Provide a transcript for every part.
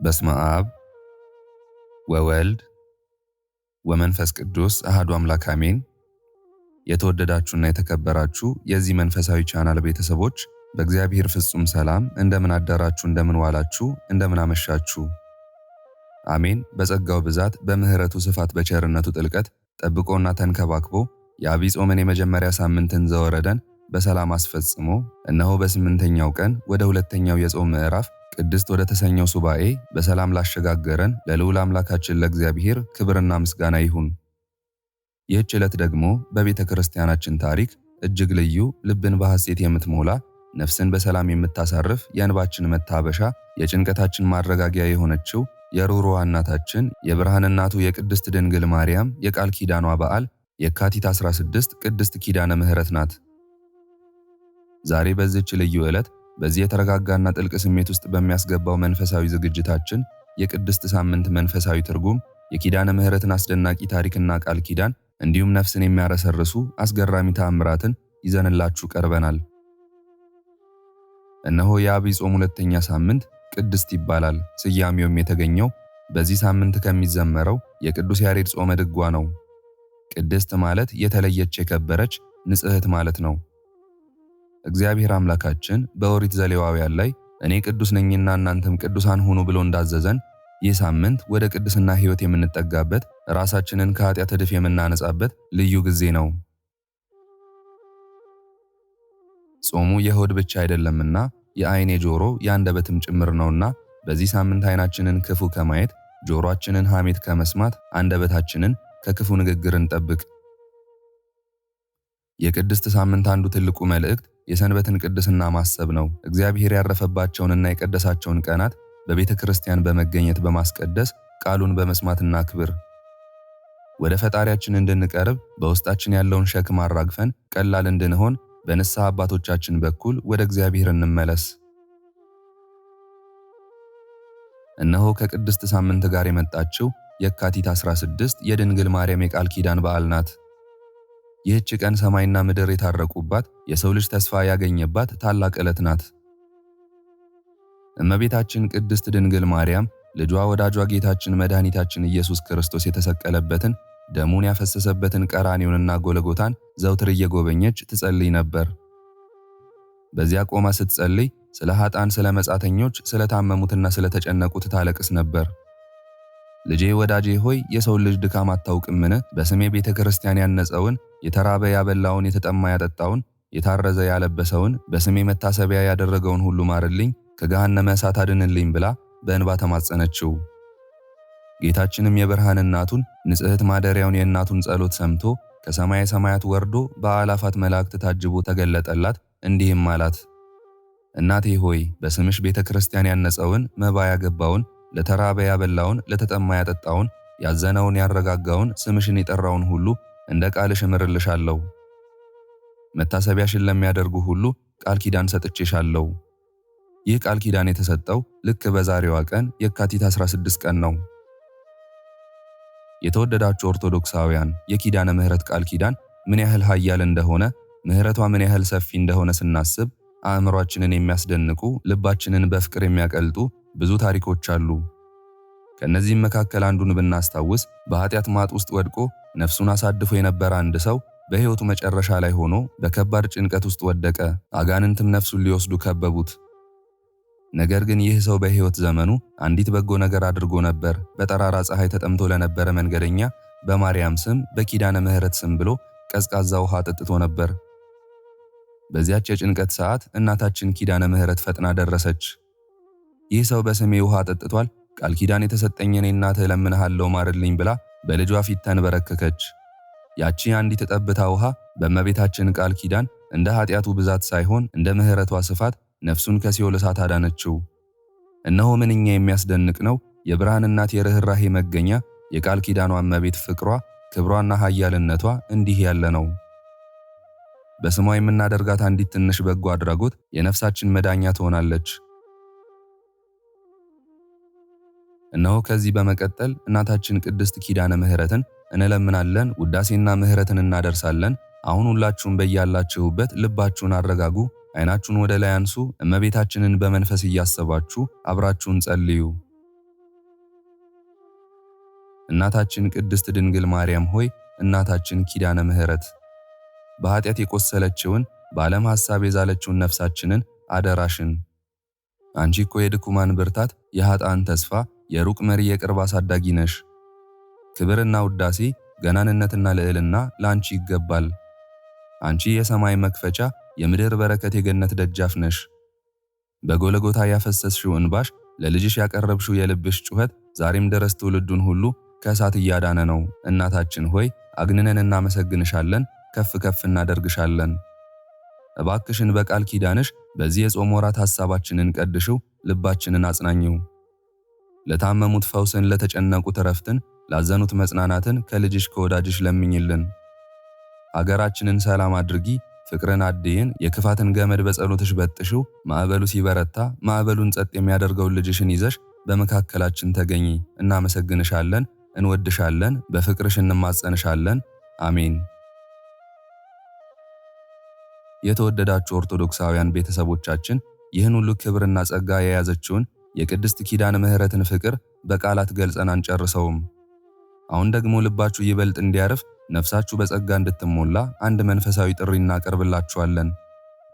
በስመ አብ ወወልድ ወመንፈስ ቅዱስ አሐዱ አምላክ አሜን። የተወደዳችሁና የተከበራችሁ የዚህ መንፈሳዊ ቻናል ቤተሰቦች በእግዚአብሔር ፍጹም ሰላም እንደምን አደራችሁ፣ እንደምን ዋላችሁ፣ እንደምን አመሻችሁ። አሜን። በጸጋው ብዛት በምህረቱ ስፋት በቸርነቱ ጥልቀት ጠብቆና ተንከባክቦ የዐቢይ ጾምን የመጀመሪያ ሳምንትን ዘወረደን በሰላም አስፈጽሞ እነሆ በስምንተኛው ቀን ወደ ሁለተኛው የጾም ምዕራፍ ቅድስት ወደ ተሰኘው ሱባኤ በሰላም ላሸጋገረን ለልዑል አምላካችን ለእግዚአብሔር ክብርና ምስጋና ይሁን። ይህች ዕለት ደግሞ በቤተ ክርስቲያናችን ታሪክ እጅግ ልዩ፣ ልብን በሐሴት የምትሞላ፣ ነፍስን በሰላም የምታሳርፍ፣ የእንባችን መታበሻ፣ የጭንቀታችን ማረጋጊያ የሆነችው የሩሩዋ እናታችን የብርሃን እናቱ የቅድስት ድንግል ማርያም የቃል ኪዳኗ በዓል የካቲት 16 ቅድስት ኪዳነ ምሕረት ናት። ዛሬ በዚህች ልዩ ዕለት በዚህ የተረጋጋና ጥልቅ ስሜት ውስጥ በሚያስገባው መንፈሳዊ ዝግጅታችን የቅድስት ሳምንት መንፈሳዊ ትርጉም፣ የኪዳነ ምሕረትን አስደናቂ ታሪክና ቃል ኪዳን እንዲሁም ነፍስን የሚያረሰርሱ አስገራሚ ተአምራትን ይዘንላችሁ ቀርበናል። እነሆ የዐቢይ ጾም ሁለተኛ ሳምንት ቅድስት ይባላል። ስያሜውም የተገኘው በዚህ ሳምንት ከሚዘመረው የቅዱስ ያሬድ ጾመ ድጓ ነው። ቅድስት ማለት የተለየች፣ የከበረች፣ ንጽሕት ማለት ነው። እግዚአብሔር አምላካችን በኦሪት ዘሌዋውያን ላይ እኔ ቅዱስ ነኝና እናንተም ቅዱሳን ሁኑ ብሎ እንዳዘዘን ይህ ሳምንት ወደ ቅድስና ሕይወት የምንጠጋበት፣ ራሳችንን ከኃጢአት እድፍ የምናነጻበት ልዩ ጊዜ ነው። ጾሙ የሆድ ብቻ አይደለምና የዓይን፣ የጆሮ፣ የአንደበትም ጭምር ነውና በዚህ ሳምንት ዓይናችንን ክፉ ከማየት፣ ጆሮአችንን ሐሜት ከመስማት፣ አንደበታችንን ከክፉ ንግግር እንጠብቅ። የቅድስት ሳምንት አንዱ ትልቁ መልእክት የሰንበትን ቅድስና ማሰብ ነው። እግዚአብሔር ያረፈባቸውንና የቀደሳቸውን ቀናት በቤተ ክርስቲያን በመገኘት በማስቀደስ ቃሉን በመስማትና ክብር ወደ ፈጣሪያችን እንድንቀርብ በውስጣችን ያለውን ሸክም አራግፈን ቀላል እንድንሆን በንስሐ አባቶቻችን በኩል ወደ እግዚአብሔር እንመለስ። እነሆ ከቅድስት ሳምንት ጋር የመጣችው የካቲት 16 የድንግል ማርያም የቃል ኪዳን በዓል ናት። ይህች ቀን ሰማይና ምድር የታረቁባት፣ የሰው ልጅ ተስፋ ያገኘባት ታላቅ ዕለት ናት። እመቤታችን ቅድስት ድንግል ማርያም ልጇ ወዳጇ ጌታችን መድኃኒታችን ኢየሱስ ክርስቶስ የተሰቀለበትን፣ ደሙን ያፈሰሰበትን ቀራንዮንና ጎልጎታን ዘውትር እየጎበኘች ትጸልይ ነበር። በዚያ ቆማ ስትጸልይ ስለ ኃጥአን፣ ስለ መጻተኞች፣ ስለ ታመሙትና ስለ ተጨነቁት ታለቅስ ነበር። ልጄ ወዳጄ ሆይ የሰው ልጅ ድካም አታውቅምን? በስሜ ቤተ ክርስቲያን ያነጸውን፣ የተራበ ያበላውን፣ የተጠማ ያጠጣውን፣ የታረዘ ያለበሰውን፣ በስሜ መታሰቢያ ያደረገውን ሁሉ ማርልኝ፣ ከገሃነመ እሳት አድንልኝ ብላ በእንባ ተማጸነችው። ጌታችንም የብርሃን እናቱን ንጽሕት ማደሪያውን የእናቱን ጸሎት ሰምቶ ከሰማየ ሰማያት ወርዶ በአእላፋት መላእክት ታጅቦ ተገለጠላት፣ እንዲህም አላት፦ እናቴ ሆይ በስምሽ ቤተ ክርስቲያን ያነጸውን፣ መባ ያገባውን፣ ለተራበ ያበላውን፣ ለተጠማ ያጠጣውን፣ ያዘነውን ያረጋጋውን፣ ስምሽን የጠራውን ሁሉ እንደ ቃልሽ እምርልሻለሁ። መታሰቢያሽን ለሚያደርጉ ሁሉ ቃል ኪዳን ሰጥቼሻለሁ። ይህ ቃል ኪዳን የተሰጠው ልክ በዛሬዋ ቀን የካቲት 16 ቀን ነው። የተወደዳችሁ ኦርቶዶክሳውያን፣ የኪዳነ ምሕረት ቃል ኪዳን ምን ያህል ኃያል እንደሆነ፣ ምሕረቷ ምን ያህል ሰፊ እንደሆነ ስናስብ አእምሯችንን የሚያስደንቁ፣ ልባችንን በፍቅር የሚያቀልጡ ብዙ ታሪኮች አሉ። ከነዚህም መካከል አንዱን ብናስታውስ በኃጢአት ማጥ ውስጥ ወድቆ ነፍሱን አሳድፎ የነበረ አንድ ሰው በሕይወቱ መጨረሻ ላይ ሆኖ በከባድ ጭንቀት ውስጥ ወደቀ። አጋንንትም ነፍሱን ሊወስዱ ከበቡት። ነገር ግን ይህ ሰው በሕይወት ዘመኑ አንዲት በጎ ነገር አድርጎ ነበር። በጠራራ ፀሐይ ተጠምቶ ለነበረ መንገደኛ በማርያም ስም፣ በኪዳነ ምሕረት ስም ብሎ ቀዝቃዛ ውሃ ጠጥቶ ነበር። በዚያች የጭንቀት ሰዓት እናታችን ኪዳነ ምሕረት ፈጥና ደረሰች። ይህ ሰው በስሜ ውሃ ጠጥቷል፣ ቃል ኪዳን የተሰጠኝ እኔ እናትህ እለምንሃለሁ ማርልኝ ብላ በልጇ ፊት ተንበረከከች። ያቺ አንዲት ጠብታ ውሃ በእመቤታችን ቃል ኪዳን እንደ ኃጢአቱ ብዛት ሳይሆን እንደ ምሕረቷ ስፋት ነፍሱን ከሲኦል እሳት አዳነችው። እነሆ ምንኛ የሚያስደንቅ ነው! የብርሃን እናት፣ የርኅራኄ መገኛ፣ የቃል ኪዳኗ እመቤት ፍቅሯ፣ ክብሯና ኃያልነቷ እንዲህ ያለ ነው። በስሟ የምናደርጋት አንዲት ትንሽ በጎ አድራጎት የነፍሳችን መዳኛ ትሆናለች። እነሆ ከዚህ በመቀጠል እናታችን ቅድስት ኪዳነ ምሕረትን እንለምናለን፣ ውዳሴና ምሕረትን እናደርሳለን። አሁን ሁላችሁም በያላችሁበት ልባችሁን አረጋጉ፣ ዓይናችሁን ወደ ላይ አንሱ፣ እመቤታችንን በመንፈስ እያሰባችሁ አብራችሁን ጸልዩ። እናታችን ቅድስት ድንግል ማርያም ሆይ እናታችን ኪዳነ ምሕረት በኃጢአት የቆሰለችውን በዓለም ሐሳብ የዛለችውን ነፍሳችንን አደራሽን። አንቺ እኮ የድኩማን ብርታት፣ የኃጥአን ተስፋ፣ የሩቅ መሪ የቅርብ አሳዳጊ ነሽ። ክብርና ውዳሴ፣ ገናንነትና ልዕልና ለአንቺ ይገባል። አንቺ የሰማይ መክፈቻ፣ የምድር በረከት፣ የገነት ደጃፍ ነሽ። በጎለጎታ ያፈሰስሽው እንባሽ፣ ለልጅሽ ያቀረብሽው የልብሽ ጩኸት ዛሬም ድረስ ትውልዱን ሁሉ ከእሳት እያዳነ ነው። እናታችን ሆይ አግንነን እናመሰግንሻለን፣ ከፍ ከፍ እናደርግሻለን። እባክሽን በቃል ኪዳንሽ በዚህ የጾም ወራት ሐሳባችንን ቀድሽው፣ ልባችንን አጽናኝው። ለታመሙት ፈውስን፣ ለተጨነቁት ዕረፍትን፣ ላዘኑት መጽናናትን ከልጅሽ ከወዳጅሽ ለምኝልን። አገራችንን ሰላም አድርጊ፣ ፍቅርን አድይን፣ የክፋትን ገመድ በጸሎትሽ በጥሽው። ማዕበሉ ሲበረታ ማዕበሉን ጸጥ የሚያደርገውን ልጅሽን ይዘሽ በመካከላችን ተገኚ። እናመሰግንሻለን፣ እንወድሻለን፣ በፍቅርሽ እንማጸንሻለን። አሜን። የተወደዳችሁ ኦርቶዶክሳውያን ቤተሰቦቻችን ይህን ሁሉ ክብርና ጸጋ የያዘችውን የቅድስት ኪዳነ ምሕረትን ፍቅር በቃላት ገልጸን አንጨርሰውም። አሁን ደግሞ ልባችሁ ይበልጥ እንዲያርፍ ነፍሳችሁ በጸጋ እንድትሞላ አንድ መንፈሳዊ ጥሪ እናቀርብላችኋለን።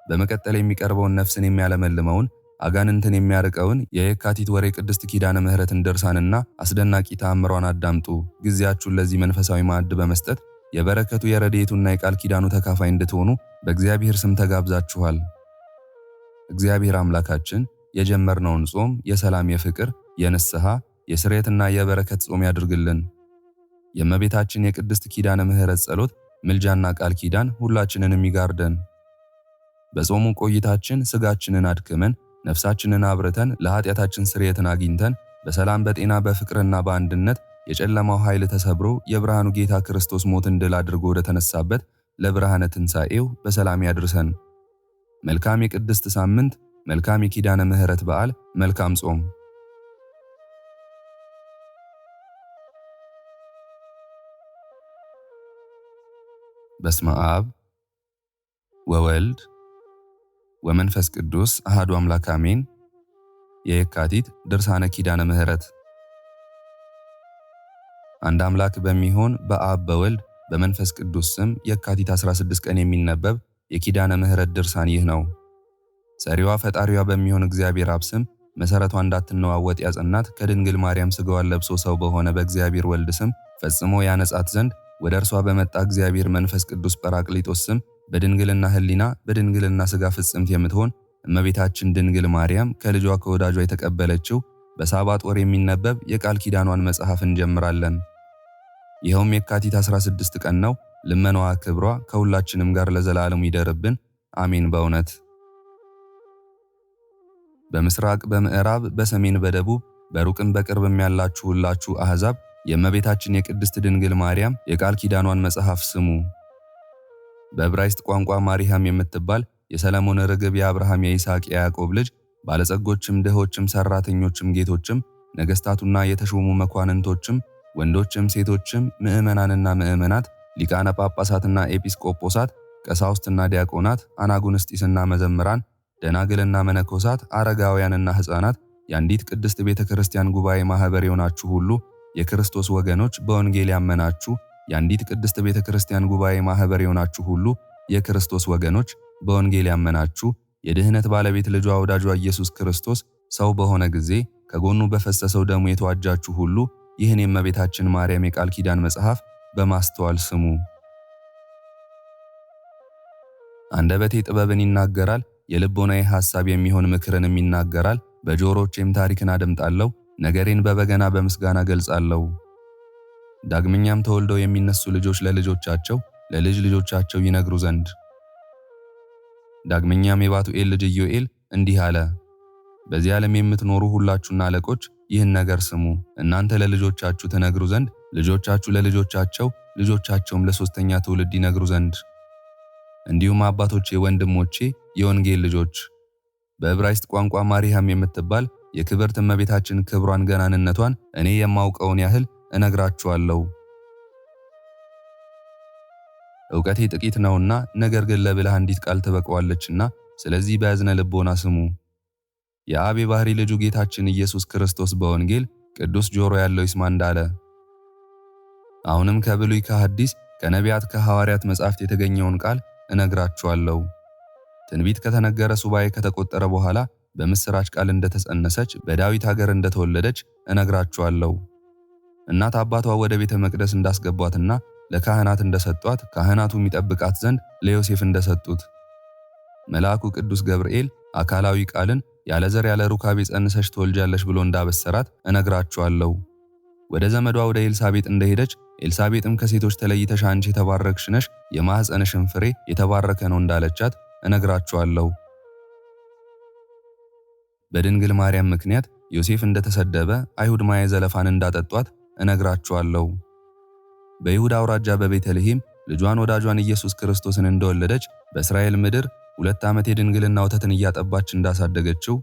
በመቀጠል የሚቀርበውን ነፍስን የሚያለመልመውን አጋንንትን የሚያርቀውን የየካቲት ወር የቅድስት ኪዳነ ምሕረትን ድርሳንና አስደናቂ ተአምሯን አዳምጡ። ጊዜያችሁን ለዚህ መንፈሳዊ ማዕድ በመስጠት የበረከቱ የረድኤቱና የቃል ኪዳኑ ተካፋይ እንድትሆኑ በእግዚአብሔር ስም ተጋብዛችኋል። እግዚአብሔር አምላካችን የጀመርነውን ጾም የሰላም፣ የፍቅር፣ የንስሐ፣ የስርየትና የበረከት ጾም ያድርግልን። የእመቤታችን የቅድስት ኪዳነ ምሕረት ጸሎት፣ ምልጃና ቃል ኪዳን ሁላችንንም ይጋርደን። በጾሙ ቆይታችን ስጋችንን አድክመን ነፍሳችንን አብርተን ለኃጢአታችን ስርየትን አግኝተን በሰላም በጤና በፍቅርና በአንድነት የጨለማው ኃይል ተሰብሮ የብርሃኑ ጌታ ክርስቶስ ሞትን ድል አድርጎ ወደ ተነሳበት ለብርሃነ ትንሣኤው በሰላም ያድርሰን። መልካም የቅድስት ሳምንት፣ መልካም የኪዳነ ምሕረት በዓል፣ መልካም ጾም። በስመ አብ ወወልድ ወመንፈስ ቅዱስ አሐዱ አምላክ አሜን። የየካቲት ድርሳነ ኪዳነ ምሕረት። አንድ አምላክ በሚሆን በአብ በወልድ በመንፈስ ቅዱስ ስም የካቲት 16 ቀን የሚነበብ የኪዳነ ምሕረት ድርሳን ይህ ነው። ሰሪዋ ፈጣሪዋ በሚሆን እግዚአብሔር አብ ስም መሠረቷ እንዳትነዋወጥ ያጸናት ከድንግል ማርያም ሥጋዋን ለብሶ ሰው በሆነ በእግዚአብሔር ወልድ ስም ፈጽሞ ያነጻት ዘንድ ወደ እርሷ በመጣ እግዚአብሔር መንፈስ ቅዱስ ጰራቅሊጦስ ስም በድንግልና ሕሊና በድንግልና ሥጋ ፍጽምት የምትሆን እመቤታችን ድንግል ማርያም ከልጇ ከወዳጇ የተቀበለችው በሳባጥ ወር የሚነበብ የቃል ኪዳኗን መጽሐፍ እንጀምራለን። ይኸውም የካቲት 16 ቀን ነው። ልመናዋ ክብሯ ከሁላችንም ጋር ለዘላለሙ ይደርብን፣ አሜን። በእውነት በምስራቅ በምዕራብ በሰሜን በደቡብ በሩቅም በቅርብም ያላችሁ ሁላችሁ አሕዛብ የእመቤታችን የቅድስት ድንግል ማርያም የቃል ኪዳኗን መጽሐፍ ስሙ። በዕብራይስጥ ቋንቋ ማሪያም የምትባል የሰለሞን ርግብ የአብርሃም የይስሐቅ የያዕቆብ ልጅ ባለጸጎችም ድሆችም ሠራተኞችም ጌቶችም ነገሥታቱና የተሾሙ መኳንንቶችም ወንዶችም ሴቶችም ምዕመናንና ምዕመናት ሊቃነ ጳጳሳትና ኤጲስቆጶሳት ቀሳውስትና ዲያቆናት አናጉንስጢስና መዘምራን ደናግልና መነኮሳት አረጋውያንና ሕፃናት የአንዲት ቅድስት ቤተ ክርስቲያን ጉባኤ ማኅበር የሆናችሁ ሁሉ የክርስቶስ ወገኖች በወንጌል ያመናችሁ የአንዲት ቅድስት ቤተ ክርስቲያን ጉባኤ ማኅበር የሆናችሁ ሁሉ የክርስቶስ ወገኖች በወንጌል ያመናችሁ የድኅነት ባለቤት ልጇ ወዳጇ ኢየሱስ ክርስቶስ ሰው በሆነ ጊዜ ከጎኑ በፈሰሰው ደሙ የተዋጃችሁ ሁሉ ይህን የእመቤታችን ማርያም የቃል ኪዳን መጽሐፍ በማስተዋል ስሙ። አንደበቴ ጥበብን ይናገራል፣ የልቦናዬ ሐሳብ የሚሆን ምክርንም ይናገራል። በጆሮቼም ታሪክን አደምጣለሁ፣ ነገሬን በበገና በምስጋና ገልጻለሁ። ዳግመኛም ተወልደው የሚነሱ ልጆች ለልጆቻቸው ለልጅ ልጆቻቸው ይነግሩ ዘንድ። ዳግመኛም የባቱኤል ልጅ ኢዮኤል እንዲህ አለ። በዚህ ዓለም የምትኖሩ ሁላችሁና አለቆች ይህን ነገር ስሙ። እናንተ ለልጆቻችሁ ትነግሩ ዘንድ ልጆቻችሁ ለልጆቻቸው ልጆቻቸውም ለሶስተኛ ትውልድ ይነግሩ ዘንድ። እንዲሁም አባቶቼ ወንድሞቼ የወንጌል ልጆች በዕብራይስጥ ቋንቋ ማርያም የምትባል የክብርት እመቤታችን ክብሯን ገናንነቷን እኔ የማውቀውን ያህል እነግራችኋለሁ። ዕውቀቴ ጥቂት ነውና ነገር ግን ለብልህ አንዲት ቃል ትበቃዋለችና ስለዚህ በያዝነ ልቦና ስሙ። የአብ የባሕሪ ልጁ ጌታችን ኢየሱስ ክርስቶስ በወንጌል ቅዱስ ጆሮ ያለው ይስማ እንዳለ አሁንም ከብሉይ ከሐዲስ ከነቢያት ከሐዋርያት መጻሕፍት የተገኘውን ቃል እነግራችኋለሁ። ትንቢት ከተነገረ ሱባኤ ከተቆጠረ በኋላ በምስራች ቃል እንደተጸነሰች በዳዊት ሀገር እንደተወለደች እነግራችኋለሁ። እናት አባቷ ወደ ቤተ መቅደስ እንዳስገቧትና ለካህናት እንደሰጧት ካህናቱ የሚጠብቃት ዘንድ ለዮሴፍ እንደሰጡት መልአኩ ቅዱስ ገብርኤል አካላዊ ቃልን ያለ ዘር ያለ ሩካቤ ጸንሰሽ ትወልጃለሽ ብሎ እንዳበሰራት እነግራችኋለሁ። ወደ ዘመዷ ወደ ኤልሳቤጥ እንደሄደች ኤልሳቤጥም ከሴቶች ተለይተሽ አንቺ የተባረክሽ ነሽ፣ የማኅፀንሽም ፍሬ የተባረከ ነው እንዳለቻት እነግራችኋለሁ። በድንግል ማርያም ምክንያት ዮሴፍ እንደተሰደበ አይሁድ ማየ ዘለፋን እንዳጠጧት እነግራችኋለሁ። በይሁዳ አውራጃ በቤተልሔም ልጇን ወዳጇን ኢየሱስ ክርስቶስን እንደወለደች በእስራኤል ምድር 2 ዓመት የድንግልና ወተትን እያጠባች እንዳሳደገችው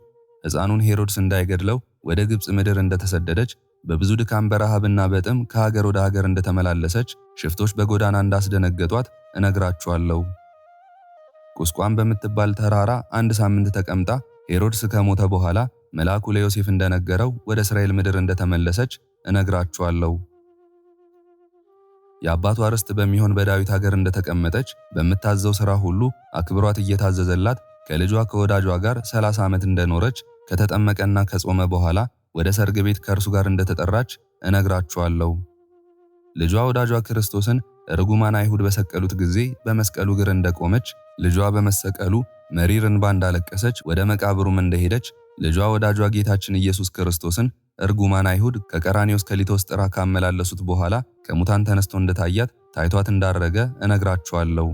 ሕፃኑን ሄሮድስ እንዳይገድለው ወደ ግብፅ ምድር እንደተሰደደች በብዙ ድካም በረሃብና በጥም ከሀገር ወደ ሀገር እንደተመላለሰች ሽፍቶች በጎዳና እንዳስደነገጧት እነግራችኋለሁ። ቁስቋም በምትባል ተራራ 1 ሳምንት ተቀምጣ ሄሮድስ ከሞተ በኋላ መልአኩ ለዮሴፍ እንደነገረው ወደ እስራኤል ምድር እንደተመለሰች እነግራችኋለሁ። የአባቷ ርስት በሚሆን በዳዊት ሀገር እንደተቀመጠች በምታዘው ሥራ ሁሉ አክብሯት እየታዘዘላት ከልጇ ከወዳጇ ጋር 30 ዓመት እንደኖረች ከተጠመቀና ከጾመ በኋላ ወደ ሰርግ ቤት ከእርሱ ጋር እንደተጠራች እነግራችኋለሁ። ልጇ ወዳጇ ክርስቶስን ርጉማን አይሁድ በሰቀሉት ጊዜ በመስቀሉ እግር እንደቆመች ልጇ በመሰቀሉ መሪር እንባ እንዳለቀሰች ወደ መቃብሩም እንደሄደች ልጇ ወዳጇ ጌታችን ኢየሱስ ክርስቶስን ርጉማን አይሁድ ከቀራንዮ እስከ ሊቶስጥራ ካመላለሱት በኋላ ከሙታን ተነስቶ እንደታያት ታይቷት እንዳረገ እነግራችኋለሁ።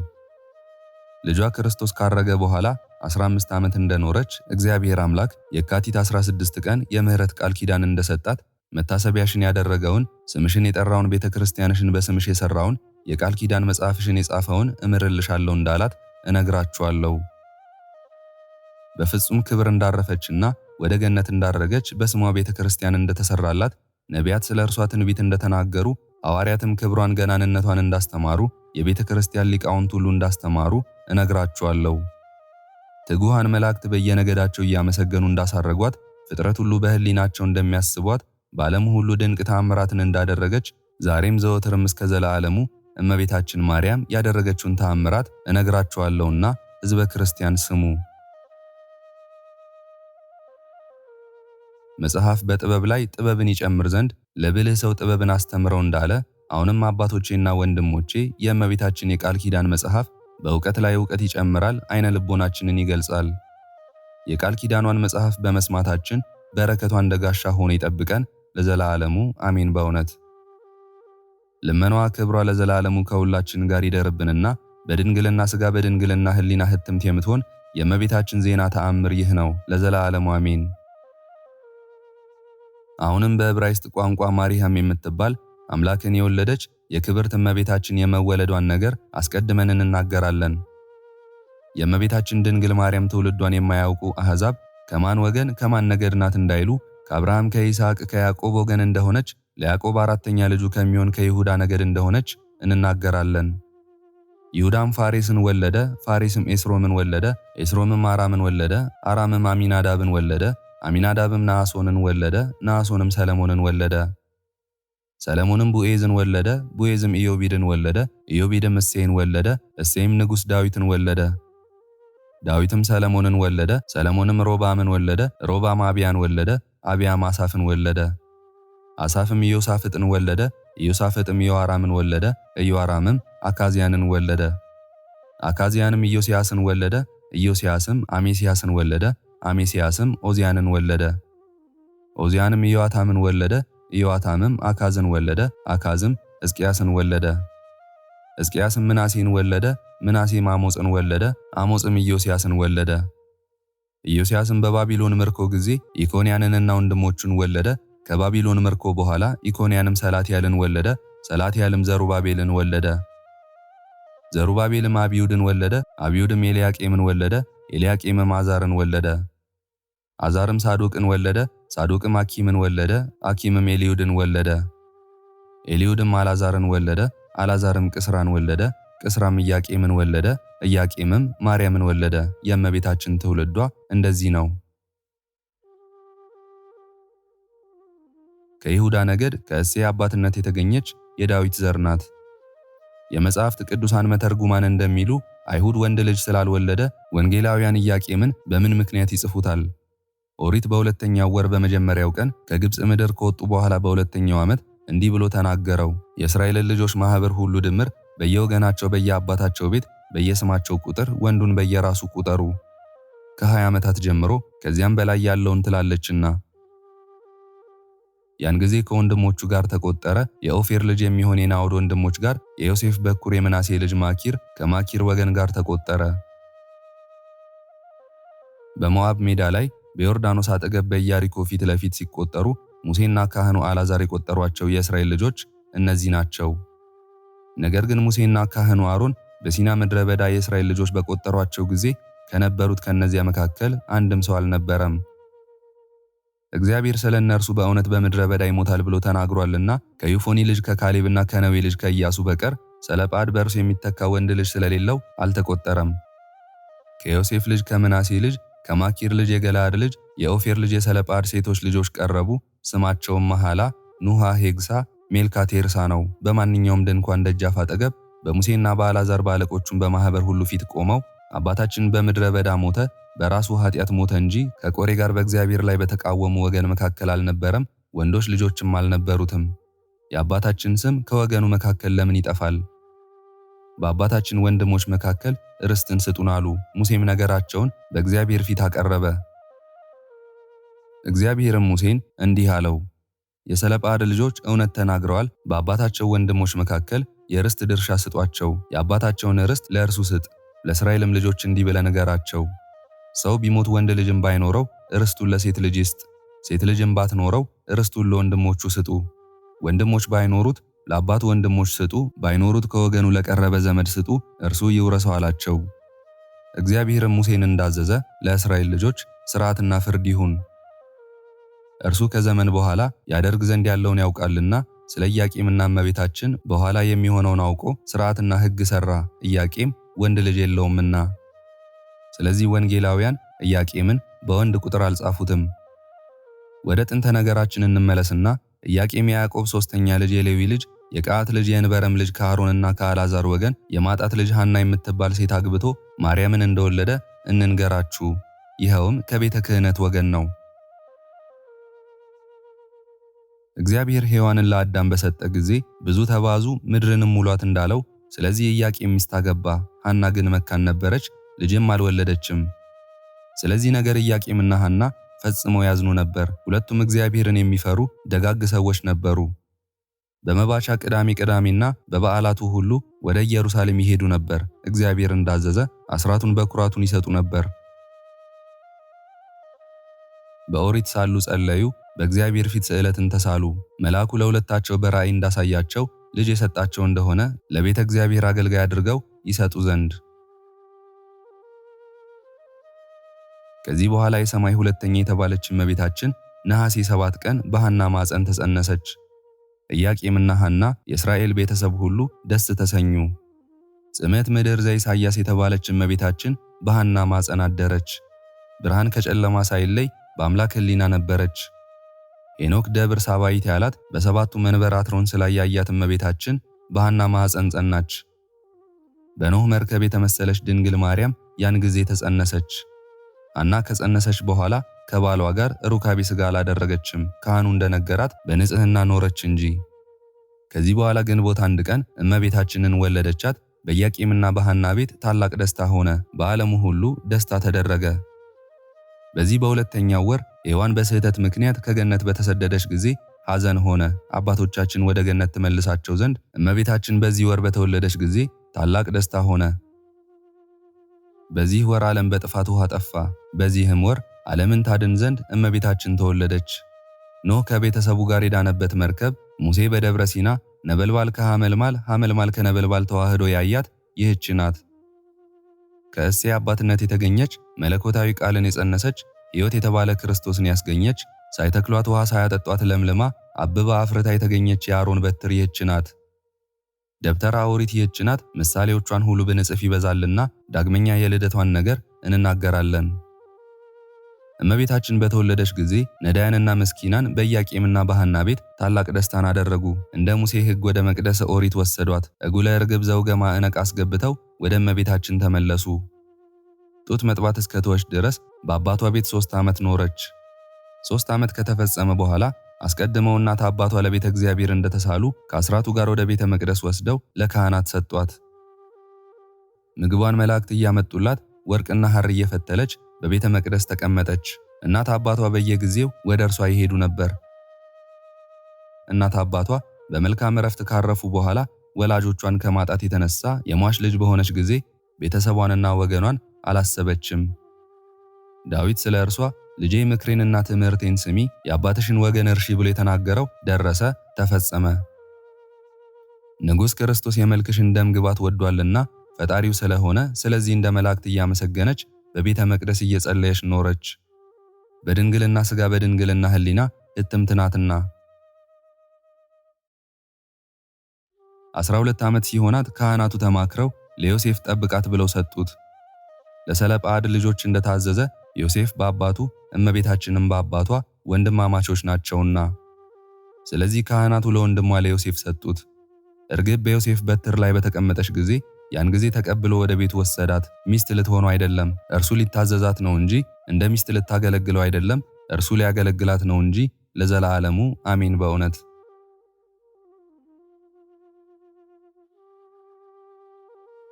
ልጇ ክርስቶስ ካረገ በኋላ 15 ዓመት እንደኖረች እግዚአብሔር አምላክ የካቲት 16 ቀን የምህረት ቃል ኪዳን እንደሰጣት መታሰቢያሽን ያደረገውን ስምሽን የጠራውን ቤተክርስቲያንሽን በስምሽ የሰራውን የቃል ኪዳን መጽሐፍሽን የጻፈውን እምርልሻለሁ እንዳላት እነግራችኋለሁ። በፍጹም ክብር እንዳረፈችና ወደ ገነት እንዳረገች በስሟ ቤተክርስቲያን እንደተሰራላት ነቢያት ስለ እርሷ ትንቢት እንደተናገሩ ሐዋርያትም ክብሯን ገናንነቷን እንዳስተማሩ የቤተክርስቲያን ሊቃውንት ሁሉ እንዳስተማሩ እነግራችኋለሁ። ትጉሃን መላእክት በየነገዳቸው እያመሰገኑ እንዳሳረጓት ፍጥረት ሁሉ በህሊናቸው እንደሚያስቧት በዓለሙ ሁሉ ድንቅ ተአምራትን እንዳደረገች ዛሬም ዘወትርም እስከ ዘላለሙ እመቤታችን ማርያም ያደረገችውን ተአምራት እነግራችኋለሁና ሕዝበ ክርስቲያን ስሙ። መጽሐፍ በጥበብ ላይ ጥበብን ይጨምር ዘንድ ለብልህ ሰው ጥበብን አስተምረው እንዳለ አሁንም አባቶቼና ወንድሞቼ የእመቤታችን የቃል ኪዳን መጽሐፍ በእውቀት ላይ እውቀት ይጨምራል፣ አይነ ልቦናችንን ይገልጻል። የቃል ኪዳኗን መጽሐፍ በመስማታችን በረከቷ እንደ ጋሻ ሆኖ ይጠብቀን ለዘላለሙ አሜን። በእውነት ልመናዋ ክብሯ ለዘላለሙ ከሁላችን ጋር ይደርብንና በድንግልና ሥጋ በድንግልና ሕሊና ህትምት የምትሆን የእመቤታችን ዜና ተአምር ይህ ነው ለዘላለሙ አሜን። አሁንም በዕብራይስጥ ቋንቋ ማርያም የምትባል አምላክን የወለደች የክብርት እመቤታችን የመወለዷን ነገር አስቀድመን እንናገራለን። የእመቤታችን ድንግል ማርያም ትውልዷን የማያውቁ አሕዛብ ከማን ወገን ከማን ነገድ ናት እንዳይሉ ከአብርሃም ከይስሐቅ ከያዕቆብ ወገን እንደሆነች ለያዕቆብ 4ኛ ልጁ ከሚሆን ከይሁዳ ነገድ እንደሆነች እንናገራለን። ይሁዳም ፋሬስን ወለደ፣ ፋሬስም ኤስሮምን ወለደ፣ ኤስሮምም አራምን ወለደ፣ አራምም አሚናዳብን ወለደ፣ አሚናዳብም ነአሶንን ወለደ፣ ነአሶንም ሰለሞንን ወለደ። ሰለሞንም ቡኤዝን ወለደ፣ ቡኤዝም ኢዮቢድን ወለደ፣ ኢዮቢድም እሴይን ወለደ፣ እሴይም ንጉሥ ዳዊትን ወለደ። ዳዊትም ሰለሞንን ወለደ፣ ሰለሞንም ሮባምን ወለደ፣ ሮባም አብያን ወለደ፣ አብያም አሳፍን ወለደ። አሳፍም ኢዮሳፍጥን ወለደ፣ ኢዮሳፍጥም ኢዮአራምን ወለደ፣ ኢዮአራምም አካዝያንን ወለደ። አካዝያንም ኢዮስያስን ወለደ፣ ኢዮስያስም አሜስያስን ወለደ፣ አሜስያስም ኦዚያንን ወለደ። ኦዚያንም ኢዮአታምን ወለደ፣ ኢዮአታምም አካዝን ወለደ፣ አካዝም ሕዝቅያስን ወለደ። ሕዝቅያስም ምናሴን ወለደ፣ ምናሴም አሞጽን ወለደ፣ አሞጽም ኢዮስያስን ወለደ። ኢዮስያስም በባቢሎን ምርኮ ጊዜ ኢኮንያንንና ወንድሞቹን ወለደ። ከባቢሎን ምርኮ በኋላ ኢኮንያንም ሰላትያልን ወለደ፣ ሰላትያልም ዘሩባቤልን ወለደ። ዘሩባቤልም አብዩድን ወለደ፣ አብዩድም ኤልያቄምን ወለደ፣ ኤልያቄምም አዛርን ወለደ። አዛርም ሳዶቅን ወለደ፣ ሳዶቅም አኪምን ወለደ፣ አኪምም ኤልዩድን ወለደ። ኤልዩድም አልዓዛርን ወለደ፣ አልዓዛርም ቅስራን ወለደ፣ ቅስራም ኢያቄምን ወለደ፣ ኢያቄምም ማርያምን ወለደ። የእመቤታችን ትውልዷ እንደዚህ ነው። ከይሁዳ ነገድ ከእሴይ አባትነት የተገኘች የዳዊት ዘር ናት። የመጽሐፍት ቅዱሳን መተርጉማን እንደሚሉ አይሁድ ወንድ ልጅ ስላልወለደ ወንጌላውያን ኢያቄምን በምን ምክንያት ይጽፉታል? ኦሪት በሁለተኛው ወር በመጀመሪያው ቀን ከግብፅ ምድር ከወጡ በኋላ በሁለተኛው ዓመት እንዲህ ብሎ ተናገረው። የእስራኤልን ልጆች ማህበር ሁሉ ድምር በየወገናቸው በየአባታቸው ቤት በየስማቸው ቁጥር ወንዱን በየራሱ ቁጠሩ፣ ከ20 ዓመታት ጀምሮ ከዚያም በላይ ያለውን ትላለችና። ያን ጊዜ ከወንድሞቹ ጋር ተቆጠረ። የኦፌር ልጅ የሚሆን የናኦድ ወንድሞች ጋር የዮሴፍ በኩር የምናሴ ልጅ ማኪር ከማኪር ወገን ጋር ተቆጠረ። በሞዓብ ሜዳ ላይ በዮርዳኖስ አጠገብ በኢያሪኮ ፊት ለፊት ሲቆጠሩ ሙሴና ካህኑ አልዓዛር የቆጠሯቸው የእስራኤል ልጆች እነዚህ ናቸው። ነገር ግን ሙሴና ካህኑ አሮን በሲና ምድረ በዳ የእስራኤል ልጆች በቆጠሯቸው ጊዜ ከነበሩት ከነዚያ መካከል አንድም ሰው አልነበረም። እግዚአብሔር ስለ እነርሱ በእውነት በምድረ በዳ ይሞታል ብሎ ተናግሯልና ከዩፎኒ ልጅ ከካሌብና ከነዌ ልጅ ከኢያሱ በቀር ሰለጳድ በእርሱ የሚተካ ወንድ ልጅ ስለሌለው አልተቆጠረም። ከዮሴፍ ልጅ ከምናሴ ልጅ ከማኪር ልጅ የገላድ ልጅ የኦፌር ልጅ የሰለጳድ ሴቶች ልጆች ቀረቡ። ስማቸውም መሐላ፣ ኑሃ፣ ሄግሳ፣ ሜልካ፣ ቴርሳ ነው። በማንኛውም ድንኳን ደጃፍ አጠገብ በሙሴና በአልዓዛር ባለቆቹም በማህበር ሁሉ ፊት ቆመው አባታችን በምድረ በዳ ሞተ፣ በራሱ ኃጢአት ሞተ እንጂ ከቆሬ ጋር በእግዚአብሔር ላይ በተቃወሙ ወገን መካከል አልነበረም፣ ወንዶች ልጆችም አልነበሩትም። የአባታችን ስም ከወገኑ መካከል ለምን ይጠፋል? በአባታችን ወንድሞች መካከል ርስትን ስጡን አሉ። ሙሴም ነገራቸውን በእግዚአብሔር ፊት አቀረበ። እግዚአብሔርም ሙሴን እንዲህ አለው፣ የሰለጳድ ልጆች እውነት ተናግረዋል። በአባታቸው ወንድሞች መካከል የርስት ድርሻ ስጧቸው። የአባታቸውን ርስት ለእርሱ ስጥ። ለእስራኤልም ልጆች እንዲህ ብለህ ንገራቸው፣ ሰው ቢሞት ወንድ ልጅም ባይኖረው ርስቱን ለሴት ልጅ ይስጥ። ሴት ልጅም ባትኖረው ርስቱን ለወንድሞቹ ስጡ። ወንድሞች ባይኖሩት ለአባቱ ወንድሞች ስጡ፣ ባይኖሩት ከወገኑ ለቀረበ ዘመድ ስጡ፣ እርሱ ይውረሰው አላቸው። እግዚአብሔርም ሙሴን እንዳዘዘ ለእስራኤል ልጆች ሥርዓትና ፍርድ ይሁን። እርሱ ከዘመን በኋላ ያደርግ ዘንድ ያለውን ያውቃልና ስለ ኢያቄምና እመቤታችን በኋላ የሚሆነውን አውቆ ሥርዓትና ሕግ ሠራ። ኢያቄም ወንድ ልጅ የለውምና። ስለዚህ ወንጌላውያን ኢያቄምን በወንድ ቁጥር አልጻፉትም። ወደ ጥንተ ነገራችን እንመለስና ኢያቄም የያዕቆብ ሦስተኛ ልጅ የሌዊ ልጅ የቀዓት ልጅ የእንበረም ልጅ ከአሮንና ከአልዓዛር ወገን የማጣት ልጅ ሐና የምትባል ሴት አግብቶ ማርያምን እንደወለደ እንንገራችሁ። ይኸውም ከቤተ ክህነት ወገን ነው። እግዚአብሔር ሔዋንን ለአዳም በሰጠ ጊዜ ብዙ ተባዙ ምድርንም ሙሏት እንዳለው፣ ስለዚህ ኢያቄም ሚስት አገባ። ሐና ግን መካን ነበረች፣ ልጅም አልወለደችም። ስለዚህ ነገር ኢያቄምና ሐና ፈጽመው ያዝኑ ነበር። ሁለቱም እግዚአብሔርን የሚፈሩ ደጋግ ሰዎች ነበሩ። በመባቻ ቅዳሜና በበዓላቱ ሁሉ ወደ ኢየሩሳሌም ይሄዱ ነበር። እግዚአብሔር እንዳዘዘ አስራቱን በኩራቱን ይሰጡ ነበር። በኦሪት ሳሉ ጸለዩ፣ በእግዚአብሔር ፊት ስዕለትን ተሳሉ። መልአኩ ለሁለታቸው በራእይ እንዳሳያቸው ልጅ የሰጣቸው እንደሆነ ለቤተ እግዚአብሔር አገልጋይ አድርገው ይሰጡ ዘንድ። ከዚህ በኋላ የሰማይ ሁለተኛ የተባለች እመቤታችን ነሐሴ 7 ቀን በሐና ማፀን ተጸነሰች። ኢያቄምና ሐና የእስራኤል ቤተሰብ ሁሉ ደስ ተሰኙ። ጽምዕት ምድር ዘኢሳይያስ የተባለች እመቤታችን በሐና ማፀን አደረች። ብርሃን ከጨለማ ሳይለይ በአምላክ ሕሊና ነበረች። ሄኖክ ደብር ሳባይት ያላት በሰባቱ መንበር አትሮንስ ላይ ያያት እመቤታችን በሐና ማፀን ጸናች። በኖህ መርከብ የተመሰለች ድንግል ማርያም ያን ጊዜ ተጸነሰች። ሐና ከጸነሰች በኋላ ከባሏ ጋር ሩካቤ ሥጋ አላደረገችም፣ ካህኑ እንደነገራት በንጽህና ኖረች እንጂ። ከዚህ በኋላ ግንቦት 1 ቀን እመቤታችንን ወለደቻት። በኢያቄምና በሐና ቤት ታላቅ ደስታ ሆነ፣ በዓለሙ ሁሉ ደስታ ተደረገ። በዚህ በሁለተኛው ወር ሔዋን በስህተት ምክንያት ከገነት በተሰደደች ጊዜ ሐዘን ሆነ። አባቶቻችን ወደ ገነት ትመልሳቸው ዘንድ እመቤታችን በዚህ ወር በተወለደች ጊዜ ታላቅ ደስታ ሆነ። በዚህ ወር ዓለም በጥፋት ውሃ ጠፋ። በዚህም ወር ዓለምን ታድን ዘንድ እመቤታችን ተወለደች። ኖህ ከቤተሰቡ ጋር የዳነበት መርከብ፣ ሙሴ በደብረ ሲና ነበልባል ከሐመልማል ሐመልማል ከነበልባል ተዋህዶ ያያት ይህች ናት። ከእሴይ አባትነት የተገኘች መለኮታዊ ቃልን የጸነሰች ሕይወት የተባለ ክርስቶስን ያስገኘች ሳይተክሏት ውሃ ሳያጠጧት ለምልማ አብባ አፍርታ የተገኘች የአሮን በትር ይህች ናት። ደብተራ ኦሪት ይህች ናት። ምሳሌዎቿን ሁሉ ብንጽፍ ይበዛልና ዳግመኛ የልደቷን ነገር እንናገራለን። እመቤታችን በተወለደች ጊዜ ነዳያንና ምስኪናን በኢያቄምና በሐና ቤት ታላቅ ደስታን አደረጉ። እንደ ሙሴ ሕግ ወደ መቅደሰ ኦሪት ወሰዷት። እጉለ ርግብ ዘውገ ማዕነቅ አስገብተው ወደ እመቤታችን ተመለሱ። ጡት መጥባት እስከተወች ድረስ በአባቷ ቤት 3 ዓመት ኖረች። 3 ዓመት ከተፈጸመ በኋላ አስቀድመው እናት አባቷ ለቤተ እግዚአብሔር እንደተሳሉ ከአስራቱ ጋር ወደ ቤተ መቅደስ ወስደው ለካህናት ሰጧት። ምግቧን መላእክት እያመጡላት ወርቅና ሐር እየፈተለች በቤተ መቅደስ ተቀመጠች። እናት አባቷ በየጊዜው ወደ እርሷ ይሄዱ ነበር። እናት አባቷ በመልካም ዕረፍት ካረፉ በኋላ ወላጆቿን ከማጣት የተነሳ የሟች ልጅ በሆነች ጊዜ ቤተሰቧንና ወገኗን አላሰበችም። ዳዊት ስለ እርሷ ልጄ ምክሬንና ትምህርቴን ስሚ፣ የአባትሽን ወገን እርሺ ብሎ የተናገረው ደረሰ፣ ተፈጸመ። ንጉሥ ክርስቶስ የመልክሽን ደም ግባት ወዷልና ፈጣሪው ስለሆነ ስለዚህ እንደ መላእክት እያመሰገነች በቤተ መቅደስ እየጸለየች ኖረች። በድንግልና ሥጋ በድንግልና ሕሊና እትምት ናትና። 12 ዓመት ሲሆናት ካህናቱ ተማክረው ለዮሴፍ ጠብቃት ብለው ሰጡት። ለሰለጰዓድ ልጆች እንደታዘዘ ዮሴፍ በአባቱ እመቤታችንም በአባቷ ወንድማማቾች ናቸውና፣ ስለዚህ ካህናቱ ለወንድሟ ለዮሴፍ ሰጡት። እርግብ በዮሴፍ በትር ላይ በተቀመጠች ጊዜ ያን ጊዜ ተቀብሎ ወደ ቤቱ ወሰዳት። ሚስት ልትሆነው አይደለም፣ እርሱ ሊታዘዛት ነው እንጂ፣ እንደ ሚስት ልታገለግለው አይደለም፣ እርሱ ሊያገለግላት ነው እንጂ። ለዘላለሙ አሜን። በእውነት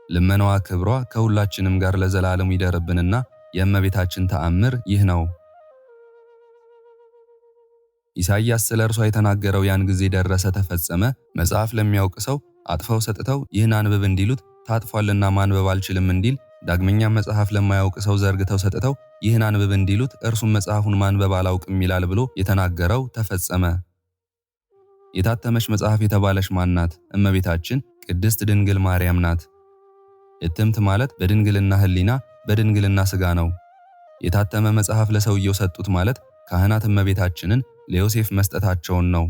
ልመናዋ ክብሯ ከሁላችንም ጋር ለዘላለሙ ይደርብንና የእመቤታችን ተአምር ይህ ነው። ኢሳይያስ ስለ እርሷ የተናገረው ያን ጊዜ ደረሰ፣ ተፈጸመ። መጽሐፍ ለሚያውቅ ሰው አጥፈው ሰጥተው ይህን አንብብ እንዲሉት ታጥፏልና ማንበብ አልችልም እንዲል፣ ዳግመኛም መጽሐፍ ለማያውቅ ሰው ዘርግተው ሰጥተው ይህን አንብብ እንዲሉት እርሱም መጽሐፉን ማንበብ አላውቅም ይላል ብሎ የተናገረው ተፈጸመ። የታተመች መጽሐፍ የተባለች ማናት? እመቤታችን ቅድስት ድንግል ማርያም ናት። እትምት ማለት በድንግልና ሕሊና በድንግልና ሥጋ ነው። የታተመ መጽሐፍ ለሰውየው ሰጡት ማለት ካህናት እመቤታችንን ለዮሴፍ መስጠታቸውን ነው።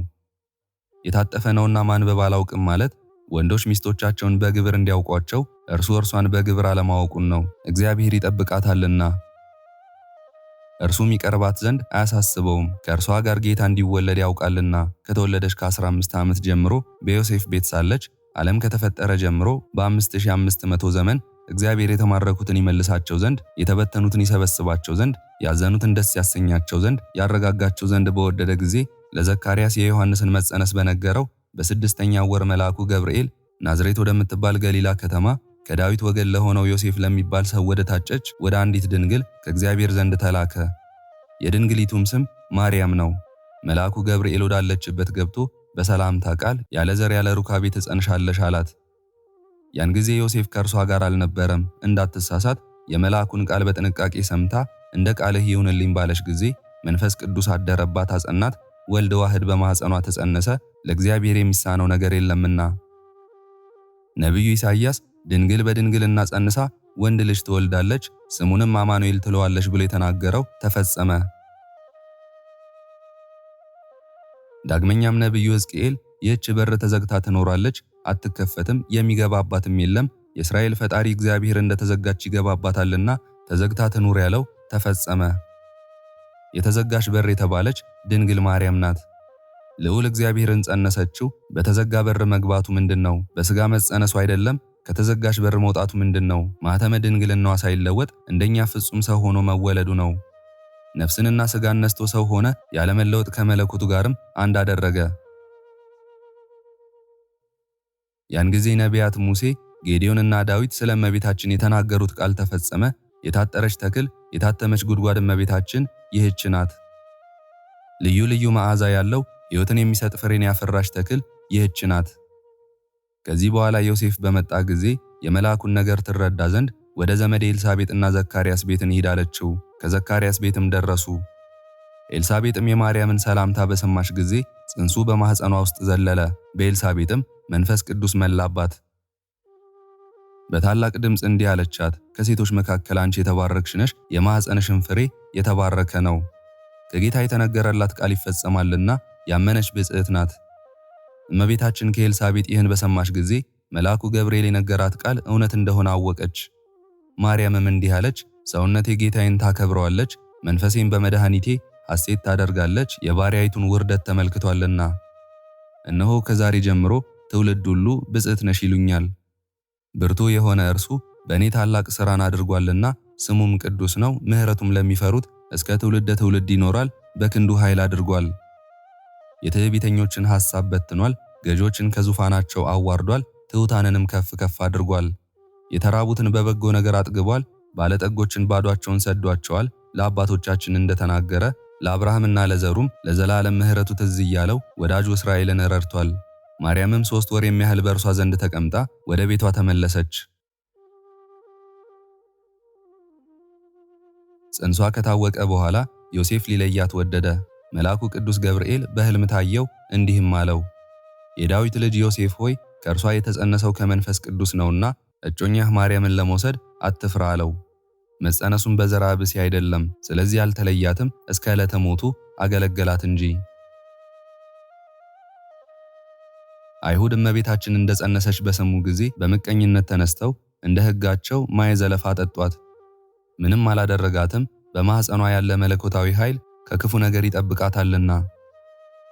የታጠፈ ነውና ማንበብ አላውቅም ማለት ወንዶች ሚስቶቻቸውን በግብር እንዲያውቋቸው እርሱ እርሷን በግብር አለማወቁን ነው። እግዚአብሔር ይጠብቃታልና እርሱም ይቀርባት ዘንድ አያሳስበውም። ከእርሷ ጋር ጌታ እንዲወለድ ያውቃልና ከተወለደች ከ15 ዓመት ጀምሮ በዮሴፍ ቤት ሳለች ዓለም ከተፈጠረ ጀምሮ በ5500 ዘመን እግዚአብሔር የተማረኩትን ይመልሳቸው ዘንድ የተበተኑትን ይሰበስባቸው ዘንድ ያዘኑትን ደስ ያሰኛቸው ዘንድ ያረጋጋቸው ዘንድ በወደደ ጊዜ ለዘካርያስ የዮሐንስን መጸነስ በነገረው በ6ኛው ወር መልአኩ ገብርኤል ናዝሬት ወደምትባል ገሊላ ከተማ ከዳዊት ወገን ለሆነው ዮሴፍ ለሚባል ሰው ወደ ታጨች ወደ አንዲት ድንግል ከእግዚአብሔር ዘንድ ተላከ። የድንግሊቱም ስም ማርያም ነው። መልአኩ ገብርኤል ወዳለችበት ገብቶ በሰላምታ ቃል ያለ ዘር ያለ ሩካቤ ትጸንሻለሽ አላት። ያን ጊዜ ዮሴፍ ከእርሷ ጋር አልነበረም። እንዳትሳሳት የመልአኩን ቃል በጥንቃቄ ሰምታ እንደ ቃልህ ይሁንልኝ ባለች ጊዜ መንፈስ ቅዱስ አደረባት፣ አጸናት። ወልድ ዋህድ በማኅፀኗ ተጸነሰ፣ ለእግዚአብሔር የሚሳነው ነገር የለምና። ነቢዩ ኢሳይያስ ድንግል በድንግልና ጸንሳ ወንድ ልጅ ትወልዳለች፣ ስሙንም አማኑኤል ትለዋለች ብሎ የተናገረው ተፈጸመ። ዳግመኛም ነቢዩ ሕዝቅኤል ይህች በር ተዘግታ ትኖራለች፣ አትከፈትም፣ የሚገባባትም የለም፣ የእስራኤል ፈጣሪ እግዚአብሔር እንደተዘጋች ይገባባታልና ተዘግታ ትኑር ያለው ተፈጸመ። የተዘጋች በር የተባለች ድንግል ማርያም ናት። ልዑል እግዚአብሔርን ጸነሰችው። በተዘጋ በር መግባቱ ምንድነው? በሥጋ መጸነሱ አይደለም። ከተዘጋች በር መውጣቱ ምንድነው? ማኅተመ ድንግልናዋ ሳይለወጥ እንደኛ ፍጹም ሰው ሆኖ መወለዱ ነው። ነፍስንና ሥጋን ነስቶ ሰው ሆነ፣ ያለመለወጥ ከመለኮቱ ጋርም አንድ አደረገ። ያን ጊዜ ነቢያት ሙሴ፣ ጌዴዎንና ዳዊት ስለ እመቤታችን የተናገሩት ቃል ተፈጸመ። የታጠረች ተክል የታተመች ጉድጓድ እመቤታችን ይህች ናት። ልዩ ልዩ መዓዛ ያለው ሕይወትን የሚሰጥ ፍሬን ያፈራች ተክል ይህች ናት። ከዚህ በኋላ ዮሴፍ በመጣ ጊዜ የመልአኩን ነገር ትረዳ ዘንድ ወደ ዘመድ ኤልሳቤጥና ዘካርያስ ቤት እንሂድ አለችው። ከዘካርያስ ቤትም ደረሱ። ኤልሳቤጥም የማርያምን ሰላምታ በሰማች ጊዜ ጽንሱ በማኅፀኗ ውስጥ ዘለለ። በኤልሳቤጥም መንፈስ ቅዱስ መላባት። በታላቅ ድምፅ እንዲህ አለቻት፣ ከሴቶች መካከል አንቺ የተባረክሽ ነሽ፣ የማኅፀንሽም ፍሬ የተባረከ ነው። ከጌታ የተነገረላት ቃል ይፈጸማልና ያመነች ብፅዕት ናት። እመቤታችን ከኤልሳቤጥ ይህን በሰማች ጊዜ መልአኩ ገብርኤል የነገራት ቃል እውነት እንደሆነ አወቀች። ማርያምም እንዲህ አለች፣ ሰውነቴ ጌታዬን ታከብረዋለች፣ መንፈሴም በመድኃኒቴ ሐሴት ታደርጋለች፣ የባሪያይቱን ውርደት ተመልክቷልና። እነሆ ከዛሬ ጀምሮ ትውልድ ሁሉ ብፅዕት ነሽ ይሉኛል። ብርቱ የሆነ እርሱ በእኔ ታላቅ ሥራን አድርጓልና፣ ስሙም ቅዱስ ነው። ምሕረቱም ለሚፈሩት እስከ ትውልደ ትውልድ ይኖራል። በክንዱ ኃይል አድርጓል። የትዕቢተኞችን ሐሳብ በትኗል። ገዦችን ከዙፋናቸው አዋርዷል። ትሑታንንም ከፍ ከፍ አድርጓል። የተራቡትን በበጎ ነገር አጥግቧል። ባለጠጎችን ባዶአቸውን ሰዷቸዋል። ለአባቶቻችን እንደተናገረ ለአብርሃምና ለዘሩም ለዘላለም ምሕረቱ ትዝ እያለው ወዳጁ እስራኤልን ረድቷል። ማርያምም 3 ወር የሚያህል በእርሷ ዘንድ ተቀምጣ ወደ ቤቷ ተመለሰች። ጽንሷ ከታወቀ በኋላ ዮሴፍ ሊለያት ወደደ። መልአኩ ቅዱስ ገብርኤል በሕልም ታየው፣ እንዲህም አለው፦ የዳዊት ልጅ ዮሴፍ ሆይ ከእርሷ የተጸነሰው ከመንፈስ ቅዱስ ነውና እጮኛህ ማርያምን ለመውሰድ አትፍራ አለው። መጸነሱም በዘራ ብእሲ አይደለም፣ ስለዚህ አልተለያትም፣ እስከ ዕለተ ሞቱ አገለገላት እንጂ። አይሁድ እመቤታችን እንደጸነሰች በሰሙ ጊዜ በምቀኝነት ተነስተው እንደ ሕጋቸው ማየ ዘለፋ አጠጧት። ምንም አላደረጋትም፣ በማኅፀኗ ያለ መለኮታዊ ኃይል ከክፉ ነገር ይጠብቃታልና።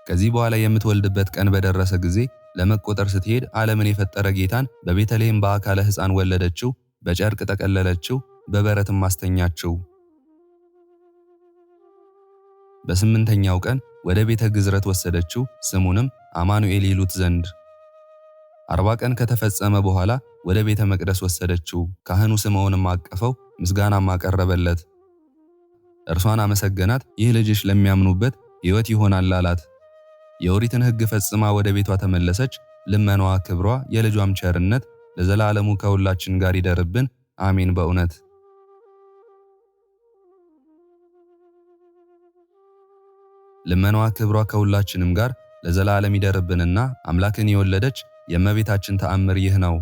ከዚህ በኋላ የምትወልድበት ቀን በደረሰ ጊዜ ለመቆጠር ስትሄድ ዓለምን የፈጠረ ጌታን በቤተልሔም በአካለ ሕፃን ወለደችው፣ በጨርቅ ጠቀለለችው፣ በበረትም አስተኛችው። በስምንተኛው ቀን ወደ ቤተ ግዝረት ወሰደችው፣ ስሙንም አማኑኤል ይሉት ዘንድ። 40 ቀን ከተፈጸመ በኋላ ወደ ቤተ መቅደስ ወሰደችው። ካህኑ ስምዖንም አቀፈው፣ ምስጋናም አቀረበለት። እርሷን አመሰገናት። ይህ ልጅሽ ለሚያምኑበት ሕይወት ይሆናል አላት። የኦሪትን ሕግ ፈጽማ ወደ ቤቷ ተመለሰች። ልመናዋ፣ ክብሯ፣ የልጇም ቸርነት ለዘላለሙ ከሁላችን ጋር ይደርብን፣ አሜን። በእውነት ልመናዋ፣ ክብሯ ከሁላችንም ጋር ለዘላለም ይደርብንና አምላክን የወለደች የእመቤታችን ተአምር ይህ ነው።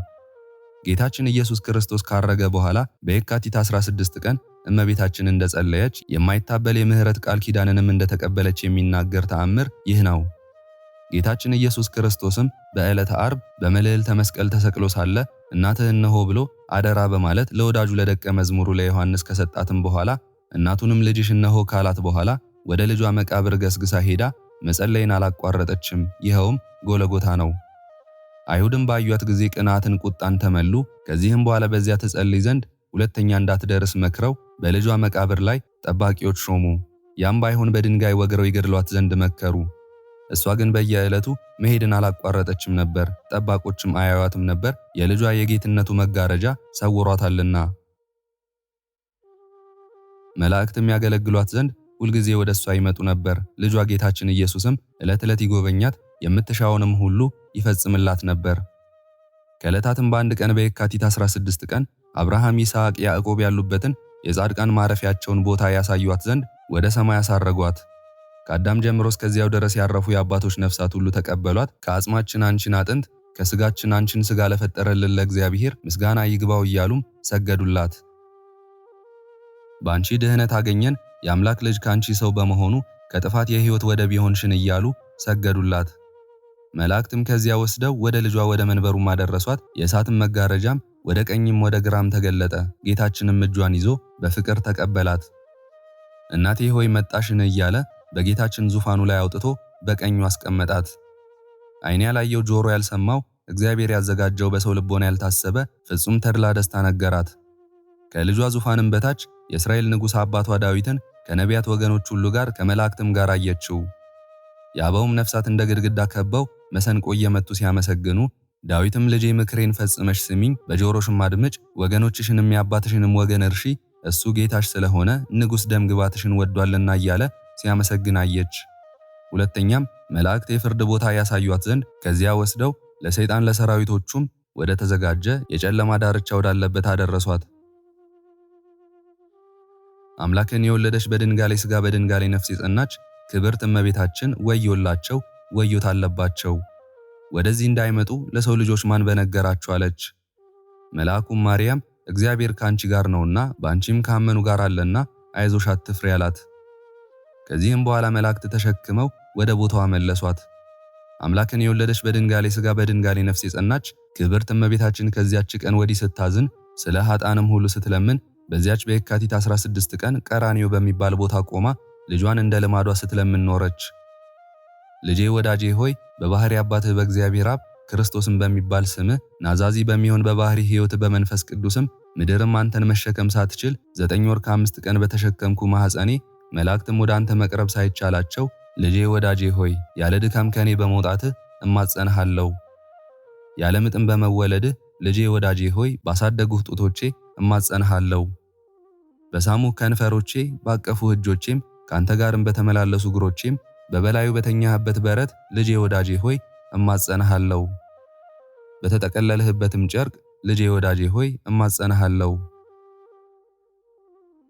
ጌታችን ኢየሱስ ክርስቶስ ካረገ በኋላ በየካቲት 16 ቀን እመቤታችን እንደጸለየች የማይታበል የምህረት ቃል ኪዳንንም እንደተቀበለች የሚናገር ተአምር ይህ ነው። ጌታችን ኢየሱስ ክርስቶስም በዕለተ ዓርብ በመልዕልተ መስቀል ተሰቅሎ ሳለ እናትህ እነሆ ብሎ አደራ በማለት ለወዳጁ ለደቀ መዝሙሩ ለዮሐንስ ከሰጣትም በኋላ እናቱንም ልጅሽ እነሆ ካላት በኋላ ወደ ልጇ መቃብር ገስግሳ ሄዳ መጸለይን አላቋረጠችም። ይኸውም ጎለጎታ ነው። አይሁድም ባዩት ጊዜ ቅናትን፣ ቁጣን ተመሉ። ከዚህም በኋላ በዚያ ትጸልይ ዘንድ ሁለተኛ እንዳትደርስ መክረው በልጇ መቃብር ላይ ጠባቂዎች ሾሙ። ያም ባይሆን በድንጋይ ወግረው ይገድሏት ዘንድ መከሩ። እሷ ግን በየዕለቱ መሄድን አላቋረጠችም ነበር። ጠባቆችም አያዩአትም ነበር፣ የልጇ የጌትነቱ መጋረጃ ሰውሯታልና። መላእክትም ያገለግሏት ዘንድ ሁልጊዜ ወደ እሷ ይመጡ ነበር። ልጇ ጌታችን ኢየሱስም ዕለት ዕለት ይጎበኛት፣ የምትሻውንም ሁሉ ይፈጽምላት ነበር። ከዕለታትም በአንድ ቀን በየካቲት 16 ቀን አብርሃም፣ ይስሐቅ፣ ያዕቆብ ያሉበትን የጻድቃን ማረፊያቸውን ቦታ ያሳዩአት ዘንድ ወደ ሰማይ አሳረጓት። ከአዳም ጀምሮ እስከዚያው ድረስ ያረፉ የአባቶች ነፍሳት ሁሉ ተቀበሏት። ከአጽማችን አንቺን አጥንት ከስጋችን አንቺን ስጋ ለፈጠረልን ለእግዚአብሔር ምስጋና ይግባው እያሉም ሰገዱላት። በአንቺ ድህነት አገኘን፣ የአምላክ ልጅ ካንቺ ሰው በመሆኑ ከጥፋት የሕይወት ወደብ ይሆንሽን እያሉ ሰገዱላት። መላእክትም ከዚያ ወስደው ወደ ልጇ ወደ መንበሩ ማደረሷት። የእሳትም መጋረጃም ወደ ቀኝም ወደ ግራም ተገለጠ። ጌታችንም እጇን ይዞ በፍቅር ተቀበላት። እናቴ ሆይ መጣሽን እያለ በጌታችን ዙፋኑ ላይ አውጥቶ በቀኙ አስቀመጣት። ዓይን ያላየው ጆሮ ያልሰማው እግዚአብሔር ያዘጋጀው በሰው ልቦና ያልታሰበ ፍጹም ተድላ ደስታ ነገራት። ከልጇ ዙፋንም በታች የእስራኤል ንጉሥ አባቷ ዳዊትን ከነቢያት ወገኖች ሁሉ ጋር ከመላእክትም ጋር አየችው። የአበውም ነፍሳት እንደ ግድግዳ ከበው መሰንቆ እየመቱ ሲያመሰግኑ፣ ዳዊትም ልጄ ምክሬን ፈጽመሽ ስሚኝ፣ በጆሮሽም አድምጭ፣ ወገኖችሽንም የአባትሽንም ወገን እርሺ፣ እሱ ጌታሽ ስለሆነ ንጉሥ ደም ግባትሽን ወዷልና እያለ ሲያመሰግን አየች። ሁለተኛም መላእክት የፍርድ ቦታ ያሳዩአት ዘንድ ከዚያ ወስደው ለሰይጣን ለሰራዊቶቹም ወደ ተዘጋጀ የጨለማ ዳርቻ ወዳለበት አደረሷት። አምላክን የወለደች በድንጋሌ ሥጋ በድንጋሌ ነፍስ የጸናች ክብርት እመቤታችን ወዮላቸው፣ ወዮት አለባቸው። ወደዚህ እንዳይመጡ ለሰው ልጆች ማን በነገራቸው አለች። መልአኩም ማርያም እግዚአብሔር ካንቺ ጋር ነውና በአንቺም ካመኑ ጋር አለና አይዞሽ አትፍሪ አላት። ከዚህም በኋላ መላእክት ተሸክመው ወደ ቦታዋ መለሷት። አምላክን የወለደች በድንጋሌ ሥጋ በድንጋሌ ነፍስ የጸናች ክብርት እመቤታችን ከዚያች ቀን ወዲህ ስታዝን ስለ ኃጥአንም ሁሉ ስትለምን በዚያች በየካቲት 16 ቀን ቀራንዮ በሚባል ቦታ ቆማ ልጇን እንደ ልማዷ ስትለምን ኖረች። ልጄ ወዳጄ ሆይ በባህሪ አባትህ በእግዚአብሔር አብ ክርስቶስም በሚባል ስምህ ናዛዚ በሚሆን በባህሪ ሕይወት በመንፈስ ቅዱስም ምድርም አንተን መሸከም ሳትችል 9 ወር ከ5 ቀን በተሸከምኩ ማኅፀኔ መላእክትም ወደ አንተ መቅረብ ሳይቻላቸው ልጄ ወዳጄ ሆይ ያለ ድካም ከኔ በመውጣትህ እማጸንሃለሁ። ያለ ምጥም በመወለድህ ልጄ ወዳጄ ሆይ ባሳደጉህ ጡቶቼ እማጸንሃለሁ። በሳሙህ ከንፈሮቼ ባቀፉህ እጆቼም ካንተ ጋርም በተመላለሱ እግሮቼም በበላዩ በተኛህበት በረት ልጄ ወዳጄ ሆይ እማጸንሃለሁ። በተጠቀለልህበትም ጨርቅ ልጄ ወዳጄ ሆይ እማጸንሃለሁ።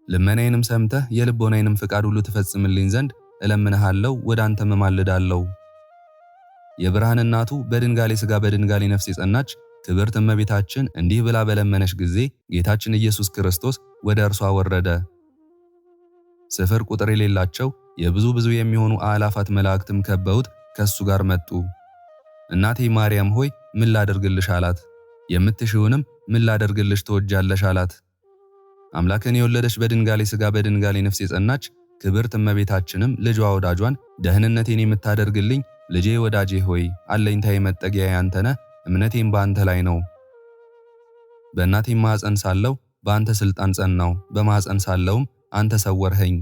ልመናዬንም ሰምተህ የልቦናዬንም ፍቃድ ሁሉ ትፈጽምልኝ ዘንድ እለምንሃለሁ፣ ወደ አንተም እማልዳለሁ። የብርሃን እናቱ በድንጋሌ ሥጋ በድንጋሌ ነፍስ የጸናች ክብርት እመቤታችን እንዲህ ብላ በለመነች ጊዜ ጌታችን ኢየሱስ ክርስቶስ ወደ እርሷ ወረደ። ስፍር ቁጥር የሌላቸው ብዙ የሚሆኑ አእላፋት መላእክትም ከበውት ከሱ ጋር መጡ። እናቴ ማርያም ሆይ ምን ላደርግልሽ አላት። የምትሽውንም ምን ላደርግልሽ ትወጃለሽ አላት። አምላክን የወለደች በድንጋሌ ሥጋ በድንጋሌ ነፍስ የጸናች ክብርት እመቤታችንም ልጇ ወዳጇን ደህንነቴን የምታደርግልኝ ልጄ ወዳጄ ሆይ አለኝታዬ መጠጊያዬ አንተ ነህ፣ እምነቴም በአንተ ላይ ነው። በእናቴም ማኅፀን ሳለሁ በአንተ ሥልጣን ጸናው፣ በማኅፀን ሳለሁም አንተ ሰወርኸኝ።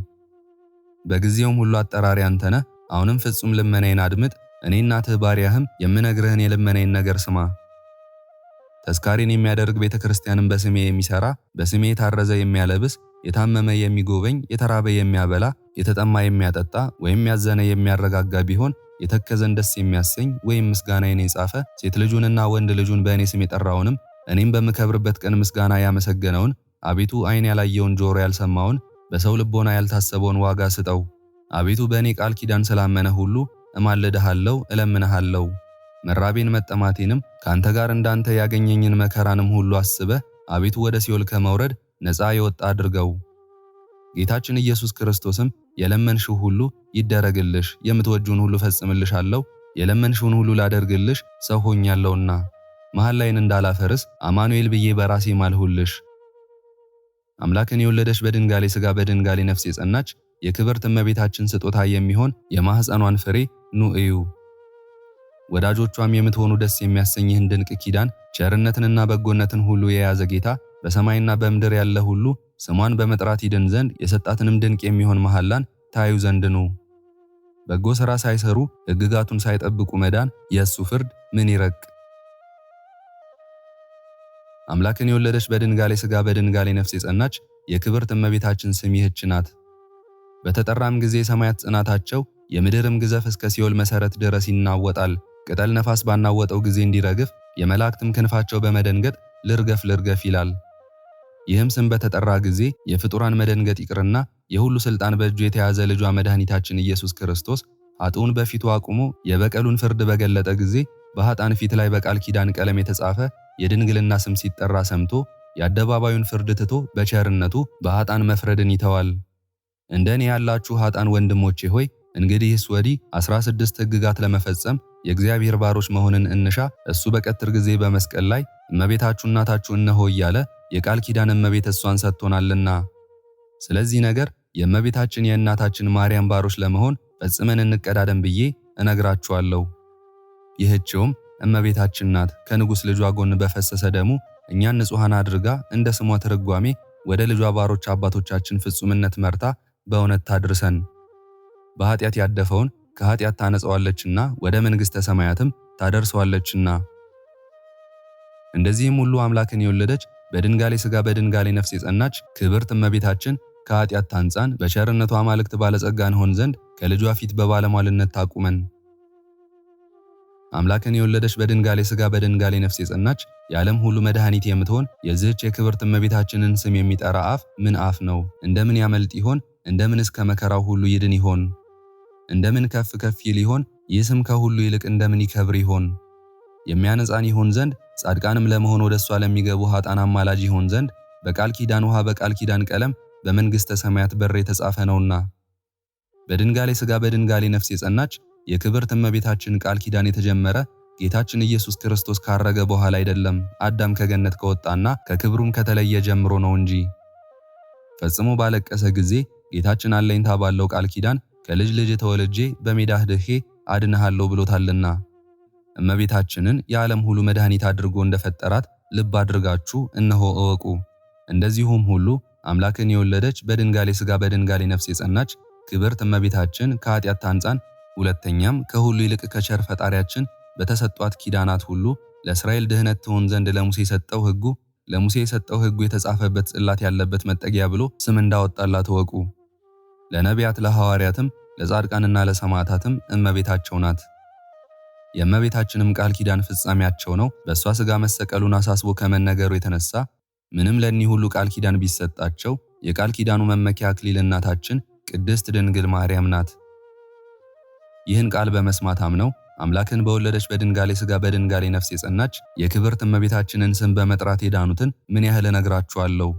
በጊዜውም ሁሉ አጠራሪ አንተ ነህ። አሁንም ፍጹም ልመናዬን አድምጥ፣ እኔ እናትህ ባሪያህም የምነግርህን የልመናዬን ነገር ስማ። ተስካሬን የሚያደርግ ቤተ ክርስቲያንን በስሜ የሚሰራ በስሜ የታረዘ የሚያለብስ የታመመ የሚጎበኝ የተራበ የሚያበላ የተጠማ የሚያጠጣ ወይም ያዘነ የሚያረጋጋ ቢሆን የተከዘን ደስ የሚያሰኝ ወይም ምስጋናዬን የጻፈ ሴት ልጁንና ወንድ ልጁን በእኔ ስም የጠራውንም እኔም በምከብርበት ቀን ምስጋና ያመሰገነውን አቤቱ ዓይን ያላየውን ጆሮ ያልሰማውን በሰው ልቦና ያልታሰበውን ዋጋ ስጠው። አቤቱ በእኔ ቃል ኪዳን ስላመነ ሁሉ እማልድሃለሁ፣ እለምንሃለሁ። መራቤን መጠማቴንም ካንተ ጋር እንዳንተ ያገኘኝን መከራንም ሁሉ አስበህ አቤቱ ወደ ሲኦል ከመውረድ ነፃ የወጣ አድርገው። ጌታችን ኢየሱስ ክርስቶስም የለመንሽው ሁሉ ይደረግልሽ፣ የምትወጂውን ሁሉ ፈጽምልሻለሁ፣ የለመንሽውን ሁሉ ላደርግልሽ ሰው ሆኛለሁና መሐላዬን እንዳላፈርስ አማኑኤል ብዬ በራሴ ማልሁልሽ። አምላክን የወለደች በድንጋሌ ሥጋ በድንጋሌ ነፍስ የጸናች የክብርት እመቤታችን ስጦታ የሚሆን የማኅፀኗን ፍሬ ኑ እዩ። ወዳጆቿም የምትሆኑ ደስ የሚያሰኝህን ድንቅ ኪዳን ቸርነትንና በጎነትን ሁሉ የያዘ ጌታ በሰማይና በምድር ያለ ሁሉ ስሟን በመጥራት ይድን ዘንድ የሰጣትንም ድንቅ የሚሆን መሐላን ታዩ ዘንድ ኑ። በጎ ሥራ ሳይሰሩ ሕግጋቱን ሳይጠብቁ መዳን የእሱ ፍርድ ምን ይረቅ! አምላክን የወለደች በድንጋሌ ሥጋ በድንጋሌ ነፍስ የጸናች የክብርት እመቤታችን ስም ይህች ናት። በተጠራም ጊዜ የሰማያት ጽናታቸው የምድርም ግዘፍ እስከ ሲኦል መሠረት ድረስ ይናወጣል። ቅጠል ነፋስ ባናወጠው ጊዜ እንዲረግፍ የመላእክትም ክንፋቸው በመደንገጥ ልርገፍ ልርገፍ ይላል። ይህም ስም በተጠራ ጊዜ የፍጡራን መደንገጥ ይቅርና የሁሉ ሥልጣን በእጁ የተያዘ ልጇ መድኃኒታችን ኢየሱስ ክርስቶስ ኃጥኡን በፊቱ አቁሞ የበቀሉን ፍርድ በገለጠ ጊዜ በኃጥአን ፊት ላይ በቃል ኪዳን ቀለም የተጻፈ የድንግልና ስም ሲጠራ ሰምቶ የአደባባዩን ፍርድ ትቶ በቸርነቱ በኃጥአን መፍረድን ይተዋል። እንደኔ ያላችሁ ኃጥአን ወንድሞቼ ሆይ እንግዲህስ ወዲህ 16 ሕግጋት ለመፈጸም የእግዚአብሔር ባሮች መሆንን እንሻ። እሱ በቀትር ጊዜ በመስቀል ላይ እመቤታችሁ እናታችሁ እነሆ እያለ የቃል ኪዳን እመቤት እሷን ሰጥቶናልና፣ ስለዚህ ነገር የእመቤታችን የእናታችን ማርያም ባሮች ለመሆን ፈጽመን እንቀዳደም ብዬ እነግራችኋለሁ። ይህችውም እመቤታችን ናት። ከንጉሥ ልጇ ጎን በፈሰሰ ደሙ እኛን ንጹሐን አድርጋ እንደ ስሟ ትርጓሜ ወደ ልጇ ባሮች አባቶቻችን ፍጹምነት መርታ በእውነት ታድርሰን። በኃጢአት ያደፈውን ከኃጢአት ታነጸዋለችና ወደ መንግሥተ ሰማያትም ታደርሰዋለችና። እንደዚህም ሁሉ አምላክን የወለደች በድንጋሌ ሥጋ በድንጋሌ ነፍስ የጸናች ክብርት እመቤታችን ከኃጢአት ታንጻን፣ በቸርነቷ አማልክት ባለጸጋ እንሆን ዘንድ ከልጇ ፊት በባለሟልነት ታቁመን። አምላክን የወለደች በድንጋሌ ሥጋ በድንጋሌ ነፍስ የጸናች የዓለም ሁሉ መድኃኒት የምትሆን የዚህች የክብርት እመቤታችንን ስም የሚጠራ አፍ ምን አፍ ነው? እንደምን ያመልጥ ይሆን? እንደምንስ ከመከራው ሁሉ ይድን ይሆን? እንደምን ከፍ ከፍ ይል ይሆን? ይህ ስም ከሁሉ ይልቅ እንደምን ይከብር ይሆን? የሚያነጻን ይሆን ዘንድ ጻድቃንም ለመሆን ወደ እሷ ለሚገቡ ኃጥአን አማላጅ ይሆን ዘንድ በቃል ኪዳን ውሃ በቃል ኪዳን ቀለም በመንግሥተ ሰማያት በር የተጻፈ ነውና። በድንጋሌ ሥጋ በድንጋሌ ነፍስ የጸናች የክብርት እመቤታችን ቃል ኪዳን የተጀመረ ጌታችን ኢየሱስ ክርስቶስ ካረገ በኋላ አይደለም፣ አዳም ከገነት ከወጣና ከክብሩም ከተለየ ጀምሮ ነው እንጂ። ፈጽሞ ባለቀሰ ጊዜ ጌታችን አለኝታ ባለው ቃል ኪዳን ከልጅ ልጅ ተወልጄ በሜዳህ ድሄ አድንሃለሁ ብሎታልና እመቤታችንን የዓለም ሁሉ መድኃኒት አድርጎ እንደፈጠራት ልብ አድርጋችሁ እነሆ እወቁ። እንደዚሁም ሁሉ አምላክን የወለደች በድንጋሌ ሥጋ በድንጋሌ ነፍስ የጸናች ክብርት እመቤታችን ከኃጢአት ታንጻን፣ ሁለተኛም ከሁሉ ይልቅ ከቸር ፈጣሪያችን በተሰጧት ኪዳናት ሁሉ ለእስራኤል ድህነት ትሆን ዘንድ ለሙሴ የሰጠው ሕጉ የተጻፈበት ጽላት ያለበት መጠጊያ ብሎ ስም እንዳወጣላት እወቁ። ለነቢያት ለሐዋርያትም ለጻድቃንና ለሰማዕታትም እመቤታቸው ናት። የእመቤታችንም ቃል ኪዳን ፍጻሜያቸው ነው። በእሷ ሥጋ መሰቀሉን አሳስቦ ከመነገሩ የተነሳ ምንም ለእኒህ ሁሉ ቃል ኪዳን ቢሰጣቸው የቃል ኪዳኑ መመኪያ አክሊል እናታችን ቅድስት ድንግል ማርያም ናት። ይህን ቃል በመስማት አምነው አምላክን በወለደች በድንጋሌ ሥጋ በድንጋሌ ነፍስ የጸናች የክብርት እመቤታችንን ስም በመጥራት የዳኑትን ምን ያህል እነግራችኋለሁ።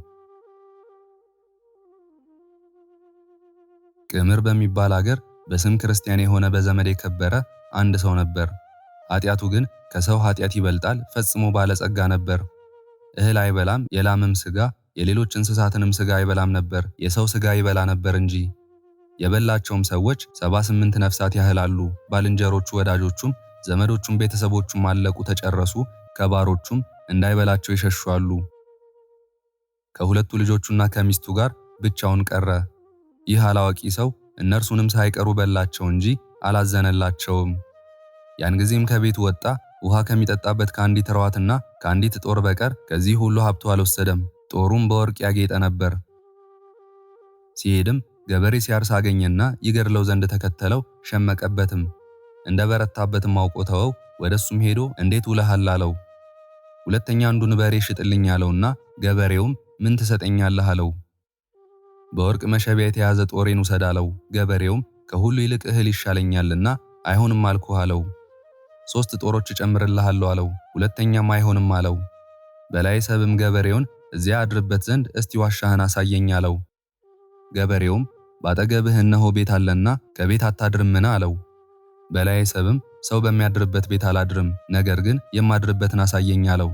ቅምር በሚባል አገር በስም ክርስቲያን የሆነ በዘመድ የከበረ አንድ ሰው ነበር። ኃጢአቱ ግን ከሰው ኃጢአት ይበልጣል። ፈጽሞ ባለጸጋ ነበር። እህል አይበላም፣ የላምም ሥጋ የሌሎች እንስሳትንም ሥጋ አይበላም ነበር፣ የሰው ሥጋ ይበላ ነበር እንጂ። የበላቸውም ሰዎች 78 ነፍሳት ያህላሉ። ባልንጀሮቹ፣ ወዳጆቹም፣ ዘመዶቹም ቤተሰቦቹም አለቁ፣ ተጨረሱ። ከባሮቹም እንዳይበላቸው ይሸሹአሉ። ከሁለቱ ልጆቹና ከሚስቱ ጋር ብቻውን ቀረ። ይህ አላዋቂ ሰው እነርሱንም ሳይቀሩ በላቸው እንጂ አላዘነላቸውም። ያን ጊዜም ከቤቱ ወጣ። ውሃ ከሚጠጣበት ከአንዲት ረዋትና ከአንዲት ጦር በቀር ከዚህ ሁሉ ሀብቱ አልወሰደም። ጦሩም በወርቅ ያጌጠ ነበር። ሲሄድም ገበሬ ሲያርስ አገኘና ይገድለው ዘንድ ተከተለው፣ ሸመቀበትም። እንደ በረታበትም አውቆ ተወው። ወደሱም ሄዶ እንዴት ውለሃል አለው። ሁለተኛ አንዱን በሬ ሽጥልኝ አለውና ገበሬውም ምን ትሰጠኛለህ አለው። በወርቅ መሸቢያ የተያዘ ጦሬን ውሰድ አለው። ገበሬውም ከሁሉ ይልቅ እህል ይሻለኛልና አይሆንም አልኩህ አለው። 3 ጦሮች እጨምርልሃለሁ አለው። ሁለተኛም አይሆንም አለው። በላይ ሰብም ገበሬውን እዚያ አድርበት ዘንድ እስቲ ዋሻህን አሳየኝ አለው። ገበሬውም ባጠገብህ እነሆ ቤት አለና ከቤት አታድርምን አለው። በላይ ሰብም ሰው በሚያድርበት ቤት አላድርም፣ ነገር ግን የማድርበትን አሳየኝ አለው።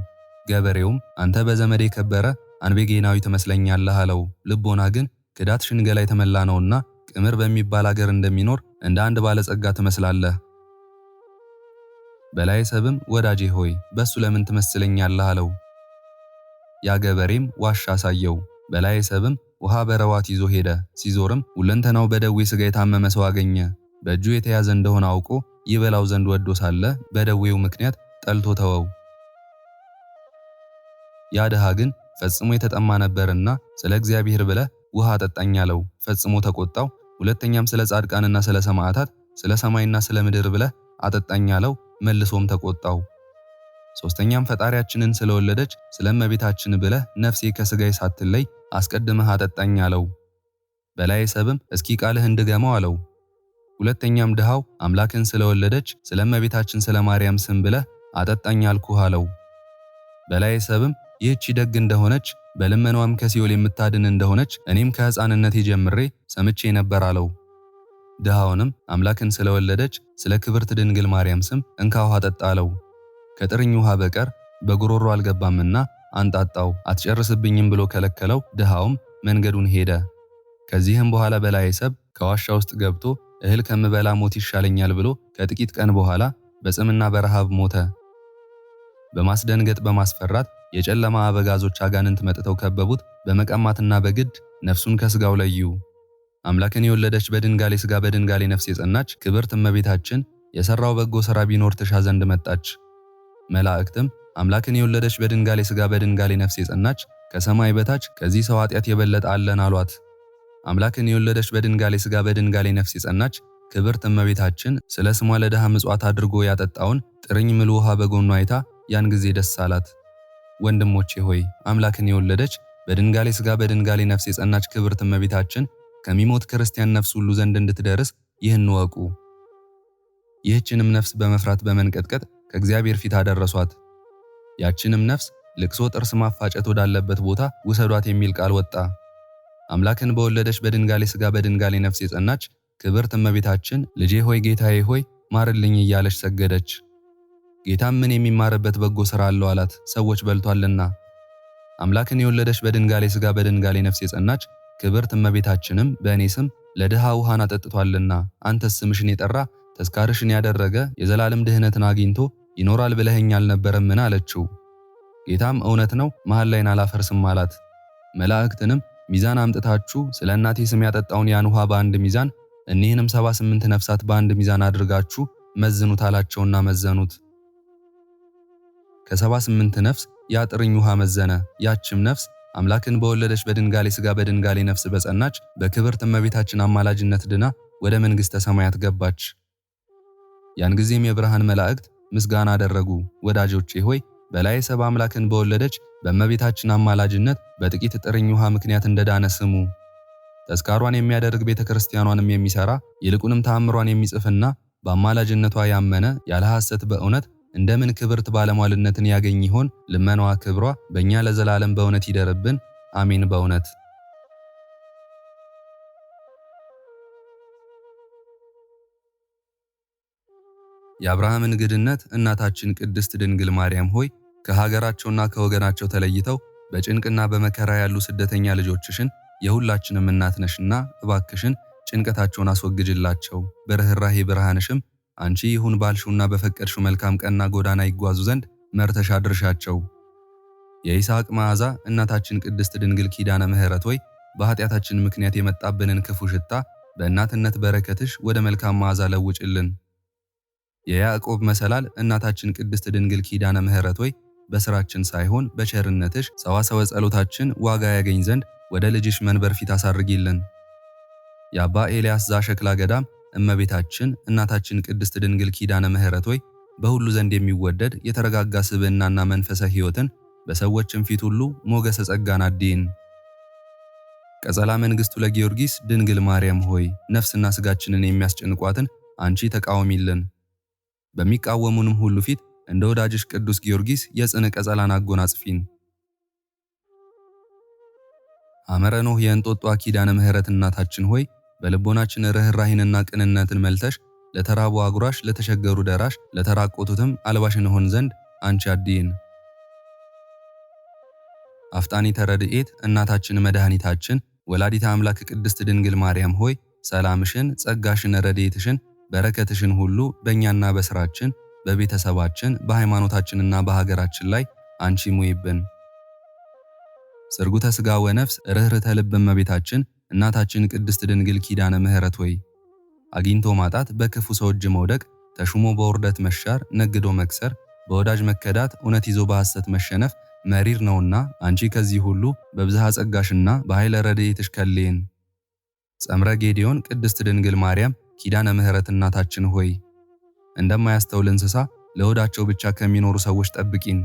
ገበሬውም አንተ በዘመድ የከበረ አንቤጌናዊ ትመስለኛለህ አለው። ልቦና ግን ክዳት ሽንገላ የተመላ ነውና ቅምር በሚባል አገር እንደሚኖር እንደ አንድ ባለጸጋ ትመስላለህ። በላይ ሰብም ወዳጄ ሆይ በሱ ለምን ትመስለኛለህ አለው። ያ ገበሬም ዋሻ አሳየው። በላይ ሰብም ውሃ በረዋት ይዞ ሄደ። ሲዞርም ሁለንተናው በደዌ ሥጋ የታመመ ሰው አገኘ። በእጁ የተያዘ እንደሆነ አውቆ ይበላው ዘንድ ወዶ ሳለ በደዌው ምክንያት ጠልቶ ተወው። ያ ድሃ ግን ፈጽሞ የተጠማ ነበርና ስለ እግዚአብሔር ብለህ ውሃ አጠጣኝ አለው። ፈጽሞ ተቆጣው። ሁለተኛም ስለ ጻድቃንና ስለ ሰማዕታት ስለ ሰማይና ስለ ምድር ብለህ አጠጣኝ አለው። መልሶም ተቆጣው። ሶስተኛም ፈጣሪያችንን ስለወለደች ስለ እመቤታችን ብለህ ነፍሴ ከሥጋዬ ሳትለይ አስቀድመህ አጠጣኝ አለው። በላይ ሰብም እስኪ ቃልህን ድገመው አለው። ሁለተኛም ድሃው አምላክን ስለወለደች ስለ እመቤታችን ስለ ማርያም ስም ብለህ አጠጣኝ አልኩህ አለው። በላይ ሰብም ይህች ደግ እንደሆነች በልመናዋም ከሲኦል የምታድን እንደሆነች እኔም ከሕፃንነቴ ጀምሬ ሰምቼ ነበር አለው። ድሃውንም አምላክን ስለወለደች ስለ ክብርት ድንግል ማርያም ስም እንካ ውሃ ጠጣ አለው። ከጥርኝ ውሃ በቀር በጉሮሮ አልገባምና አንጣጣው፣ አትጨርስብኝም ብሎ ከለከለው። ድሃውም መንገዱን ሄደ። ከዚህም በኋላ በላይ ሰብ ከዋሻ ውስጥ ገብቶ እህል ከምበላ ሞት ይሻለኛል ብሎ ከጥቂት ቀን በኋላ በጽምና በረሃብ ሞተ። በማስደንገጥ በማስፈራት የጨለማ አበጋዞች አጋንንት መጥተው ከበቡት። በመቀማትና በግድ ነፍሱን ከሥጋው ለዩ። አምላክን የወለደች በድንጋሌ ሥጋ በድንጋሌ ነፍስ የጸናች ክብርት እመቤታችን የሰራው በጎ ሥራ ቢኖር ትሻ ዘንድ መጣች። መላእክትም አምላክን የወለደች በድንጋሌ ሥጋ በድንጋሌ ነፍስ የጸናች ከሰማይ በታች ከዚህ ሰው ኃጢአት የበለጠ አለን አሏት። አምላክን የወለደች በድንጋሌ ሥጋ በድንጋሌ ነፍስ የጸናች ክብርት እመቤታችን ስለ ስሟ ለድሃ ምጽዋት አድርጎ ያጠጣውን ጥርኝ ምሉ ውሃ በጎኗ አይታ ያን ጊዜ ደስ አላት። ወንድሞቼ ሆይ አምላክን የወለደች በድንጋሌ ሥጋ በድንጋሌ ነፍስ የጸናች ክብርት እመቤታችን ከሚሞት ክርስቲያን ነፍስ ሁሉ ዘንድ እንድትደርስ ይህን ወቁ። ይህችንም ነፍስ በመፍራት በመንቀጥቀጥ ከእግዚአብሔር ፊት አደረሷት። ያችንም ነፍስ ልቅሶ ጥርስ ማፋጨት ወዳለበት ቦታ ውሰዷት የሚል ቃል ወጣ። አምላክን በወለደች በድንጋሌ ሥጋ በድንጋሌ ነፍስ የጸናች ክብርት እመቤታችን ልጄ ሆይ ጌታዬ ሆይ ማርልኝ እያለች ሰገደች። ጌታም ምን የሚማርበት በጎ ሥራ አለው አላት፣ ሰዎች በልቷልና። አምላክን የወለደች በድንጋሌ ሥጋ በድንጋሌ ነፍስ የጸናች ክብርት እመቤታችንም በእኔ ስም ለድሃ ውሃን አጠጥቷልና አንተስ ስምሽን የጠራ ተስካርሽን ያደረገ የዘላለም ድህነትን አግኝቶ ይኖራል ብለኸኝ አልነበረምን? አለችው። ጌታም እውነት ነው መሐላዬን አላፈርስም አላት። መላእክትንም ሚዛን አምጥታችሁ ስለ እናቴ ስም ያጠጣውን ያን ውሃ በአንድ ሚዛን እኒህንም 78 ነፍሳት በአንድ ሚዛን አድርጋችሁ መዝኑት አላቸውና መዘኑት። ከ78 ነፍስ ያ ጥርኝ ውሃ መዘነ። ያችም ነፍስ አምላክን በወለደች በድንጋሌ ሥጋ በድንጋሌ ነፍስ በጸናች በክብርት እመቤታችን አማላጅነት ድና ወደ መንግሥተ ሰማያት ገባች። ያን ጊዜም የብርሃን መላእክት ምስጋና አደረጉ። ወዳጆቼ ሆይ በላይ ሰብ አምላክን በወለደች በእመቤታችን አማላጅነት በጥቂት ጥርኝ ውሃ ምክንያት እንደዳነ ስሙ። ተስካሯን የሚያደርግ ቤተክርስቲያኗንም የሚሰራ ይልቁንም ተአምሯን የሚጽፍና በአማላጅነቷ ያመነ ያለ ሐሰት በእውነት እንደምን ክብርት ባለሟልነትን ያገኝ ይሆን? ልመናዋ ክብሯ በእኛ ለዘላለም በእውነት ይደርብን፣ አሜን። በእውነት የአብርሃም እንግድነት እናታችን ቅድስት ድንግል ማርያም ሆይ ከሀገራቸውና ከወገናቸው ተለይተው በጭንቅና በመከራ ያሉ ስደተኛ ልጆችሽን የሁላችንም እናት ነሽና እባክሽን ጭንቀታቸውን አስወግጅላቸው። በርህራሄ ብርሃንሽም አንቺ ይሁን ባልሽውና በፈቀድሽው መልካም ቀና ጎዳና ይጓዙ ዘንድ መርተሻ ድርሻቸው። የይስሐቅ መዓዛ እናታችን ቅድስት ድንግል ኪዳነ ምሕረት ሆይ በኃጢአታችን ምክንያት የመጣብንን ክፉ ሽታ በእናትነት በረከትሽ ወደ መልካም መዓዛ ለውጭልን። የያዕቆብ መሰላል እናታችን ቅድስት ድንግል ኪዳነ ምሕረት ሆይ በስራችን ሳይሆን በቸርነትሽ ሰዋሰወ ጸሎታችን ዋጋ ያገኝ ዘንድ ወደ ልጅሽ መንበር ፊት አሳርጊልን። የአባ ኤልያስ ዛሸክላ ገዳም እመቤታችን እናታችን ቅድስት ድንግል ኪዳነ ምሕረት ሆይ በሁሉ ዘንድ የሚወደድ የተረጋጋ ስብዕናና መንፈሰ ሕይወትን በሰዎችም ፊት ሁሉ ሞገሰ ጸጋን አድይን። ቀጸላ መንግሥቱ ለጊዮርጊስ ድንግል ማርያም ሆይ ነፍስና ሥጋችንን የሚያስጨንቋትን አንቺ ተቃወሚልን። በሚቃወሙንም ሁሉ ፊት እንደ ወዳጅሽ ቅዱስ ጊዮርጊስ የጽን ቀጸላን አጎናጽፊን። ሐመረ ኖህ የእንጦጧ ኪዳነ ምሕረት እናታችን ሆይ በልቦናችን ርኅራኄንና ቅንነትን መልተሽ ለተራቡ አጉራሽ፣ ለተቸገሩ ደራሽ፣ ለተራቆቱትም አልባሽ እንሆን ዘንድ አንቺ አድይን። አፍጣኒተ ረድኤት እናታችን መድኃኒታችን ወላዲተ አምላክ ቅድስት ድንግል ማርያም ሆይ ሰላምሽን፣ ጸጋሽን፣ ረድኤትሽን፣ በረከትሽን ሁሉ በእኛና በሥራችን፣ በቤተሰባችን፣ በሃይማኖታችንና በሀገራችን ላይ አንቺ ሙይብን። ስርጉተ ሥጋ ወነፍስ ርኅርተ ልብ እመቤታችን እናታችን ቅድስት ድንግል ኪዳነ ምሕረት ሆይ አግኝቶ ማጣት፣ በክፉ ሰው እጅ መውደቅ፣ ተሹሞ በውርደት መሻር፣ ነግዶ መክሰር፣ በወዳጅ መከዳት፣ እውነት ይዞ በሐሰት መሸነፍ መሪር ነውና አንቺ ከዚህ ሁሉ በብዝሃ ጸጋሽና በኃይለ ረድኤትሽ ከልይን። ጸምረ ጌዴዎን ቅድስት ድንግል ማርያም ኪዳነ ምሕረት እናታችን ሆይ እንደማያስተውል እንስሳ ለሆዳቸው ብቻ ከሚኖሩ ሰዎች ጠብቂን።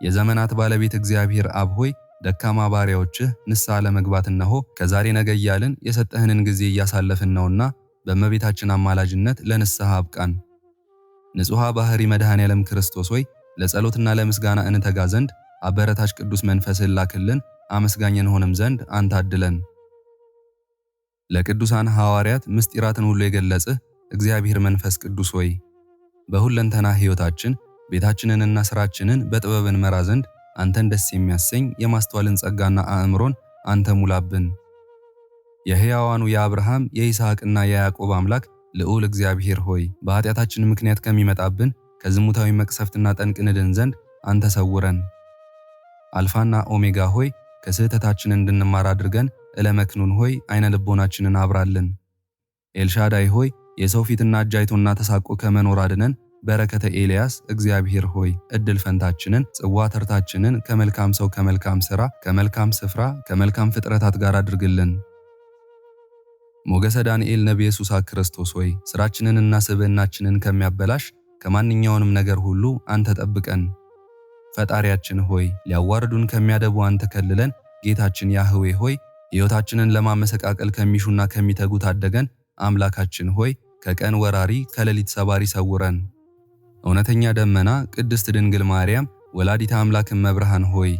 የዘመናት ባለቤት እግዚአብሔር አብ ሆይ ደካማ ባሪያዎችህ ንስሐ ለመግባት እነሆ ከዛሬ ነገ እያልን የሰጠህንን ጊዜ እያሳለፍን ነውና በእመቤታችን አማላጅነት ለንስሐ አብቃን። ንጹሐ ባህሪ መድኃኔዓለም ክርስቶስ ሆይ ለጸሎትና ለምስጋና እንተጋ ዘንድ አበረታች ቅዱስ መንፈስህን ላክልን፣ አመስጋኝ እንሆንም ዘንድ አንተ አድለን። ለቅዱሳን ሐዋርያት ምስጢራትን ሁሉ የገለጽህ እግዚአብሔር መንፈስ ቅዱስ ሆይ በሁለንተና ሕይወታችን ቤታችንንና ሥራችንን በጥበብ እንመራ ዘንድ አንተን ደስ የሚያሰኝ የማስተዋልን ጸጋና አእምሮን አንተ ሙላብን። የሕያዋኑ የአብርሃም የይስሐቅና የያዕቆብ አምላክ ልዑል እግዚአብሔር ሆይ በኃጢአታችን ምክንያት ከሚመጣብን ከዝሙታዊ መቅሰፍትና ጠንቅ እንድን ዘንድ አንተ ሰውረን። አልፋና ኦሜጋ ሆይ ከስህተታችን እንድንማር አድርገን እለመክኑን ሆይ አይነ ልቦናችንን አብራልን። ኤልሻዳይ ሆይ የሰው ፊትና እጅ አይቶና ተሳቆ ከመኖር አድነን። በረከተ ኤልያስ እግዚአብሔር ሆይ እድል ፈንታችንን ጽዋ ተርታችንን ከመልካም ሰው ከመልካም ሥራ ከመልካም ስፍራ ከመልካም ፍጥረታት ጋር አድርግልን። ሞገሰ ዳንኤል ነቢየ ሱሳ ክርስቶስ ሆይ ሥራችንንና ስብዕናችንን ከሚያበላሽ ከማንኛውንም ነገር ሁሉ አንተ ጠብቀን። ፈጣሪያችን ሆይ ሊያዋርዱን ከሚያደቡ አንተ ከልለን። ጌታችን ያህዌ ሆይ ሕይወታችንን ለማመሰቃቀል ከሚሹና ከሚተጉ ታደገን። አምላካችን ሆይ ከቀን ወራሪ ከሌሊት ሰባሪ ሰውረን። እውነተኛ ደመና ቅድስት ድንግል ማርያም ወላዲተ አምላክ እመብርሃን ሆይ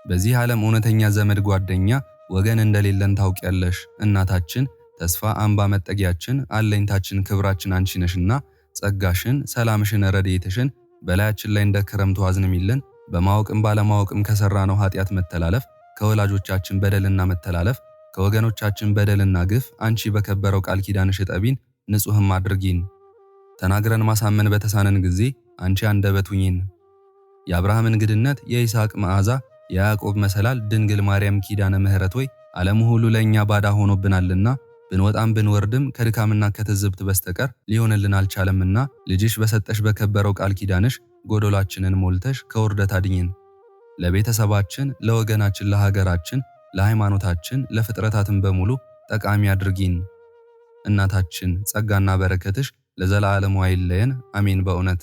በዚህ ዓለም እውነተኛ ዘመድ ጓደኛ ወገን እንደሌለን ታውቂያለሽ። እናታችን ተስፋ አምባ መጠጊያችን አለኝታችን ክብራችን አንቺ ነሽና ጸጋሽን፣ ሰላምሽን፣ ረድኤትሽን በላያችን ላይ እንደ ክረምቱ አዝንሚልን። በማወቅም ባለማወቅም ከሰራነው ኃጢአት መተላለፍ ከወላጆቻችን በደልና መተላለፍ ከወገኖቻችን በደልና ግፍ አንቺ በከበረው ቃል ኪዳንሽ እጠቢን ንጹሕም አድርጊን። ተናግረን ማሳመን በተሳነን ጊዜ አንቺ አንደበት ሁኚን። የአብርሃም እንግድነት የይስሐቅ መዓዛ የያዕቆብ መሰላል ድንግል ማርያም ኪዳነ ምሕረት ሆይ ዓለሙ ሁሉ ለእኛ ባዳ ሆኖብናልና ብንወጣም ብንወርድም ከድካምና ከትዝብት በስተቀር ሊሆንልን አልቻለምና ልጅሽ በሰጠሽ በከበረው ቃል ኪዳንሽ ጎዶላችንን ሞልተሽ ከውርደት አድኝን። ለቤተሰባችን፣ ለወገናችን፣ ለሀገራችን፣ ለሃይማኖታችን፣ ለፍጥረታትን በሙሉ ጠቃሚ አድርጊን። እናታችን ጸጋና በረከትሽ ለዘላለሙ አይለየን። አሜን። በእውነት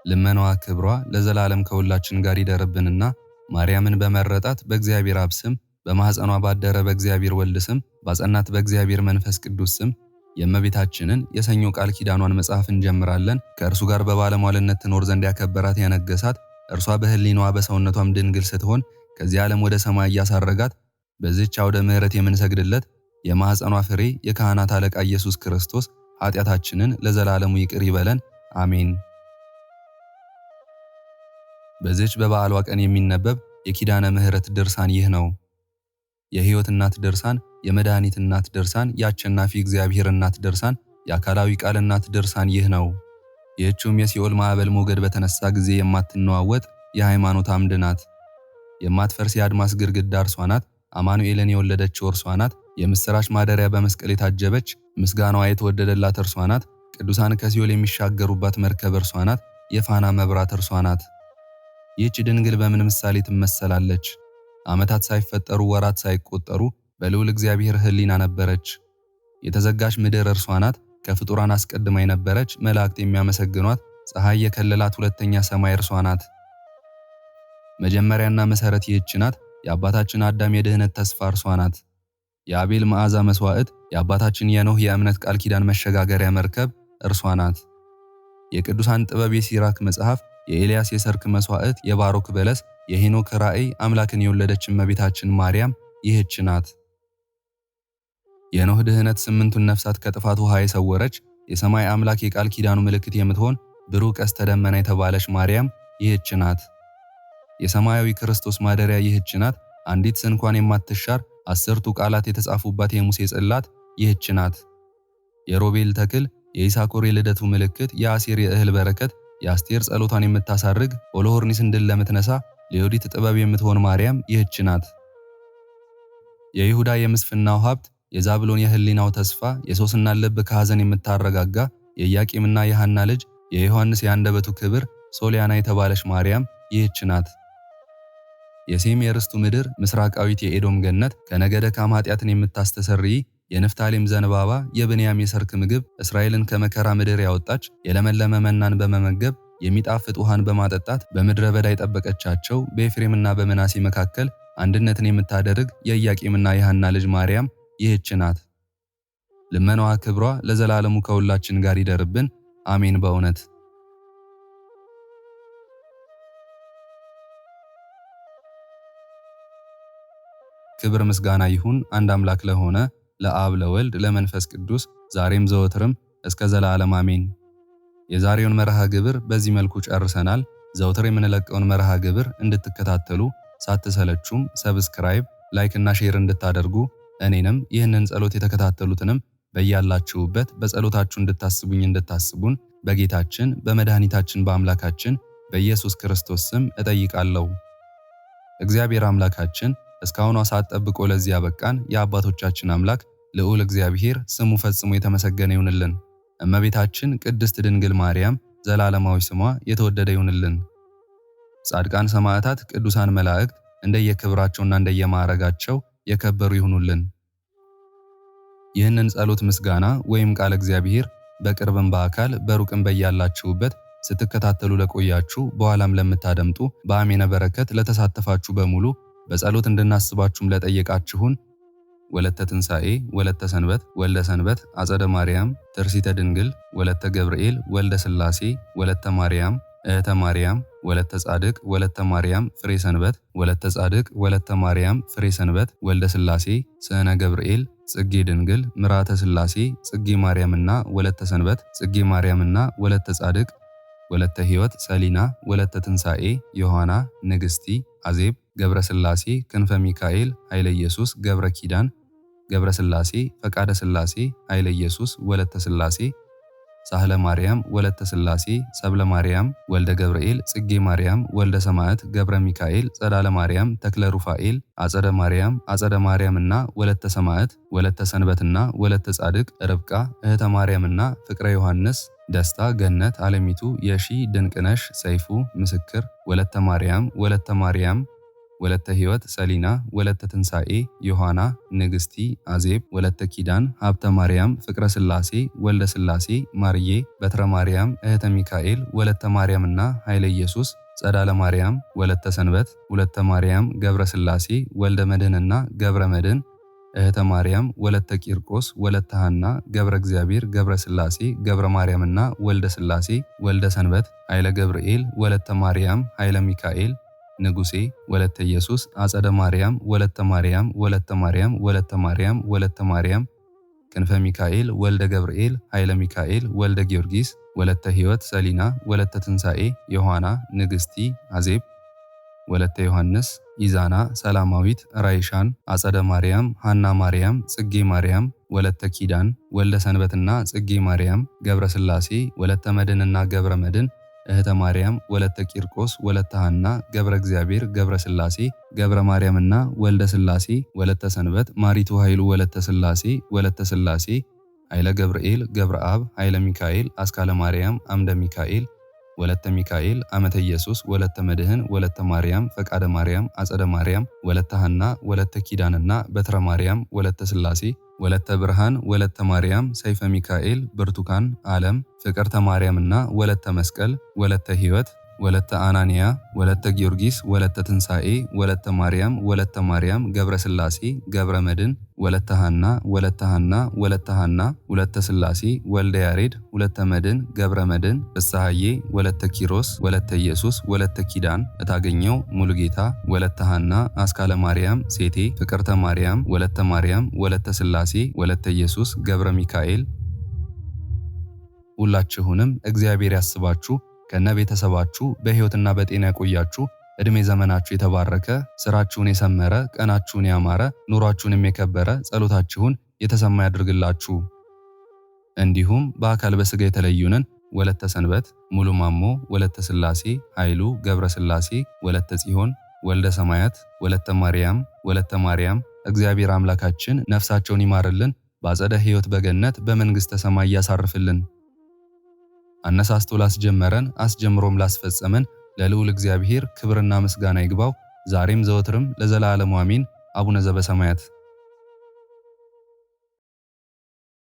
ልመናዋ ክብሯ ለዘላለም ከሁላችን ጋር ይደርብንና ማርያምን በመረጣት በእግዚአብሔር አብ ስም በማኅፀኗ ባደረ በእግዚአብሔር ወልድ ስም ባጸናት በእግዚአብሔር መንፈስ ቅዱስ ስም የእመቤታችንን የሰኞ ቃል ኪዳኗን መጽሐፍ እንጀምራለን። ከእርሱ ጋር በባለሟልነት ትኖር ዘንድ ያከበራት ያነገሳት እርሷ በሕሊናዋ በሰውነቷም ድንግል ስትሆን ከዚህ ዓለም ወደ ሰማይ እያሳረጋት በዚህች አውደ ምሕረት የምንሰግድለት የማኅፀኗ ፍሬ የካህናት አለቃ ኢየሱስ ክርስቶስ ኃጢአታችንን ለዘላለሙ ይቅር ይበለን። አሜን። በዚህች በበዓሏ ቀን የሚነበብ የኪዳነ ምሕረት ድርሳን ይህ ነው። የሕይወት እናት ድርሳን፣ የመድኃኒት እናት ድርሳን፣ የአሸናፊ እግዚአብሔር እናት ድርሳን፣ የአካላዊ ቃል እናት ድርሳን ይህ ነው። ይህችውም የሲኦል ማዕበል ሞገድ በተነሳ ጊዜ የማትነዋወጥ የሃይማኖት አምድ ናት። የማትፈርስ የአድማስ ግድግዳ እርሷ ናት። አማኑኤልን የወለደችው እርሷ ናት። የምሥራች ማደሪያ በመስቀል የታጀበች ምስጋናዋ የተወደደላት እርሷ ናት። ቅዱሳን ከሲኦል የሚሻገሩባት መርከብ እርሷ ናት። የፋና መብራት እርሷ ናት። ይህች ድንግል በምን ምሳሌ ትመሰላለች? ዓመታት ሳይፈጠሩ ወራት ሳይቆጠሩ በልዑል እግዚአብሔር ሕሊና ነበረች። የተዘጋች ምድር እርሷ ናት። ከፍጡራን አስቀድማ የነበረች መላእክት የሚያመሰግኗት ፀሐይ የከለላት ሁለተኛ ሰማይ እርሷ ናት። መጀመሪያና መሠረት ይህች ናት። የአባታችን አዳም የድኅነት ተስፋ እርሷ ናት። የአቤል መዓዛ መሥዋዕት፣ የአባታችን የኖህ የእምነት ቃል ኪዳን መሸጋገሪያ መርከብ እርሷ ናት። የቅዱሳን ጥበብ የሲራክ መጽሐፍ፣ የኤልያስ የሰርክ መሥዋዕት፣ የባሮክ በለስ፣ የሄኖክ ራእይ አምላክን የወለደች እመቤታችን ማርያም ይህች ናት። የኖህ ድኅነት 8ቱን ነፍሳት ከጥፋት ውሃ የሰወረች የሰማይ አምላክ የቃል ኪዳኑ ምልክት የምትሆን ብሩህ ቀስተ ደመና የተባለች ማርያም ይህች ናት። የሰማያዊ ክርስቶስ ማደሪያ ይህች ናት። አንዲት ስንኳን የማትሻር 10ቱ ቃላት የተጻፉባት የሙሴ ጽላት ይህች ናት። የሮቤል ተክል፣ የይሳኮር የልደቱ ምልክት፣ የአሴር የእህል በረከት፣ የአስቴር ጸሎቷን የምታሳርግ ሆሎሆርኒስን ድል ለምትነሳ ለዮዲት ጥበብ የምትሆን ማርያም ይህች ናት። የይሁዳ የምስፍናው ሀብት፣ የዛብሎን የህሊናው ተስፋ፣ የሶስናን ልብ ከሐዘን የምታረጋጋ የኢያቄምና የሐና ልጅ የዮሐንስ የአንደበቱ ክብር ሶሊያና የተባለች ማርያም ይህች ናት። የሴም የርስቱ ምድር ምስራቃዊት የኤዶም ገነት ከነገደ ካም ኃጢአትን የምታስተሰርይ የንፍታሌም ዘንባባ የብንያም የሰርክ ምግብ እስራኤልን ከመከራ ምድር ያወጣች የለመለመ መናን በመመገብ የሚጣፍጥ ውሃን በማጠጣት በምድረ በዳ የጠበቀቻቸው በኤፍሬምና በመናሴ መካከል አንድነትን የምታደርግ የኢያቄምና የሐና ልጅ ማርያም ይህች ናት። ልመናዋ ክብሯ ለዘላለሙ ከሁላችን ጋር ይደርብን። አሜን። በእውነት ክብር ምስጋና ይሁን አንድ አምላክ ለሆነ ለአብ ለወልድ ለመንፈስ ቅዱስ ዛሬም ዘወትርም እስከ ዘላለም አሜን። የዛሬውን መርሃ ግብር በዚህ መልኩ ጨርሰናል። ዘወትር የምንለቀውን መርሃ ግብር እንድትከታተሉ ሳትሰለቹም ሰብስክራይብ፣ ላይክ እና ሼር እንድታደርጉ እኔንም ይህንን ጸሎት የተከታተሉትንም በያላችሁበት በጸሎታችሁ እንድታስቡን በጌታችን በመድኃኒታችን በአምላካችን በኢየሱስ ክርስቶስ ስም እጠይቃለሁ። እግዚአብሔር አምላካችን እስካሁኗ ሰዓት ጠብቆ ለዚህ ያበቃን የአባቶቻችን አምላክ ልዑል እግዚአብሔር ስሙ ፈጽሞ የተመሰገነ ይሁንልን። እመቤታችን ቅድስት ድንግል ማርያም ዘላለማዊ ስሟ የተወደደ ይሁንልን። ጻድቃን ሰማዕታት፣ ቅዱሳን መላእክት እንደየክብራቸውና እንደየማዕረጋቸው የከበሩ ይሁኑልን። ይህንን ጸሎት ምስጋና ወይም ቃል እግዚአብሔር በቅርብም በአካል በሩቅም በያላችሁበት ስትከታተሉ ለቆያችሁ በኋላም ለምታደምጡ በአሜነ በረከት ለተሳተፋችሁ በሙሉ በጸሎት እንድናስባችሁም ለጠየቃችሁን ወለተ ትንሣኤ፣ ወለተ ሰንበት፣ ወልደ ሰንበት፣ አጸደ ማርያም፣ ትርሲተ ድንግል፣ ወለተ ገብርኤል፣ ወልደ ሥላሴ፣ ወለተ ማርያም፣ እህተ ማርያም፣ ወለተ ጻድቅ፣ ወለተ ማርያም፣ ፍሬ ሰንበት፣ ወለተ ጻድቅ፣ ወለተ ማርያም፣ ፍሬ ሰንበት፣ ወልደ ሥላሴ፣ ስዕነ ገብርኤል፣ ጽጌ ድንግል ምራተ ሥላሴ ጽጌ ማርያምና ወለተ ሰንበት ጽጌ ማርያምና ወለተ ጻድቅ ወለተ ሕይወት ሰሊና ወለተ ትንሣኤ ዮሐና ንግሥቲ አዜብ ገብረ ሥላሴ ክንፈ ሚካኤል ኃይለ ኢየሱስ ገብረ ኪዳን ገብረ ሥላሴ ፈቃደ ሥላሴ ኃይለ ኢየሱስ ወለተ ሥላሴ ሳህለ ማርያም ወለተ ሥላሴ ሰብለ ማርያም ወልደ ገብርኤል ጽጌ ማርያም ወልደ ሰማዕት ገብረ ሚካኤል ጸዳለ ማርያም ተክለ ሩፋኤል አጸደ ማርያምና ወለተ ሰማዕት ወለተ ሰንበትና ወለተ ጻድቅ ርብቃ እህተ ማርያምና ፍቅረ ዮሐንስ ደስታ ገነት አለሚቱ የሺ ድንቅነሽ ሰይፉ ምስክር ወለተ ማርያም ወለተ ሕይወት ሰሊና ወለተ ትንሣኤ ዮሐና ንግሥቲ አዜብ ወለተ ኪዳን ሀብተ ማርያም ፍቅረ ሥላሴ ወልደ ሥላሴ ማርዬ በትረ ማርያም እህተ ሚካኤል ወለተ ማርያምና ኃይለ ኢየሱስ ጸዳለ ማርያም ወለተ ሰንበት ወለተ ማርያም ገብረ ሥላሴ ወልደ መድኅንና ገብረ መድኅን እህተ ማርያም ወለተ ቂርቆስ ወለተ ሐና ገብረ እግዚአብሔር ገብረ ሥላሴ ገብረ ማርያምና ወልደ ሥላሴ ወልደ ሰንበት ኃይለ ገብርኤል ወለተ ማርያም ኃይለ ሚካኤል ንጉሴ ወለተ ኢየሱስ አጸደ ማርያም ወለተ ማርያም ወለተ ማርያም ክንፈ ሚካኤል ወልደ ገብርኤል ኃይለ ሚካኤል ወልደ ጊዮርጊስ ወለተ ሕይወት ሰሊና ወለተ ትንሣኤ ዮሐና ንግሥቲ አዜብ ወለተ ዮሐንስ ኢዛና ሰላማዊት ራይሻን አጸደ ማርያም ሐና ማርያም ጽጌ ማርያም ወለተ ኪዳን ወልደ ሰንበትና ጽጌ ማርያም ገብረ ሥላሴ ወለተ መድኅንና ገብረ መድኅን እህተ ማርያም ወለተ ቂርቆስ ወለተ ሐና ገብረ እግዚአብሔር ገብረ ሥላሴ ገብረ ማርያምና ወልደ ሥላሴ ወለተ ሰንበት ማሪቱ ኃይሉ ወለተ ሥላሴ ኃይለ ገብርኤል ገብረ አብ ኃይለ ሚካኤል አስካለ ማርያም አምደ ሚካኤል ወለተ ሚካኤል አመተ ኢየሱስ ወለተ መድኅን ወለተ ማርያም ፈቃደ ማርያም አጸደ ማርያም ወለተ ሐና ወለተ ኪዳንና በትረ ማርያም ወለተ ሥላሴ ወለተ ብርሃን ወለተ ማርያም ሰይፈ ሚካኤል ብርቱካን ዓለም ፍቅርተ ማርያምና ወለተ መስቀል ወለተ ሕይወት ወለተ አናንያ ወለተ ጊዮርጊስ ወለተ ትንሣኤ ወለተ ማርያም ገብረ ሥላሴ ገብረ መድኅን ወለተ ሐና ወለተ ሥላሴ ወልደ ያሬድ ወለተ መድኅን ገብረ መድኅን ፍስሐዬ ወለተ ኪሮስ ወለተ ኢየሱስ ወለተ ኪዳን እታገኘው ሙሉጌታ ወለተ ሐና አስካለ ማርያም ሴቴ ፍቅርተ ማርያም ወለተ ሥላሴ ወለተ ኢየሱስ ገብረ ሚካኤል ሁላችሁንም እግዚአብሔር ያስባችሁ ከነ ቤተሰባችሁ በሕይወትና በጤና ያቆያችሁ እድሜ ዘመናችሁ የተባረከ ስራችሁን የሰመረ ቀናችሁን ያማረ ኑሯችሁንም የከበረ ጸሎታችሁን የተሰማ ያድርግላችሁ። እንዲሁም በአካል በሥጋ የተለዩንን ወለተ ሰንበት ሙሉ ማሞ ወለተ ሥላሴ ኃይሉ ገብረ ሥላሴ ወለተ ጽዮን ወልደ ሰማያት ወለተ ማርያም እግዚአብሔር አምላካችን ነፍሳቸውን ይማርልን፣ በአጸደ ሕይወት በገነት በመንግሥተ ሰማይ ያሳርፍልን። አነሳስቶ ላስጀመረን አስጀምሮም ላስፈጸመን ለልዑል እግዚአብሔር ክብርና ምስጋና ይግባው ዛሬም ዘወትርም ለዘላለሙ አሜን። አቡነ ዘበሰማያት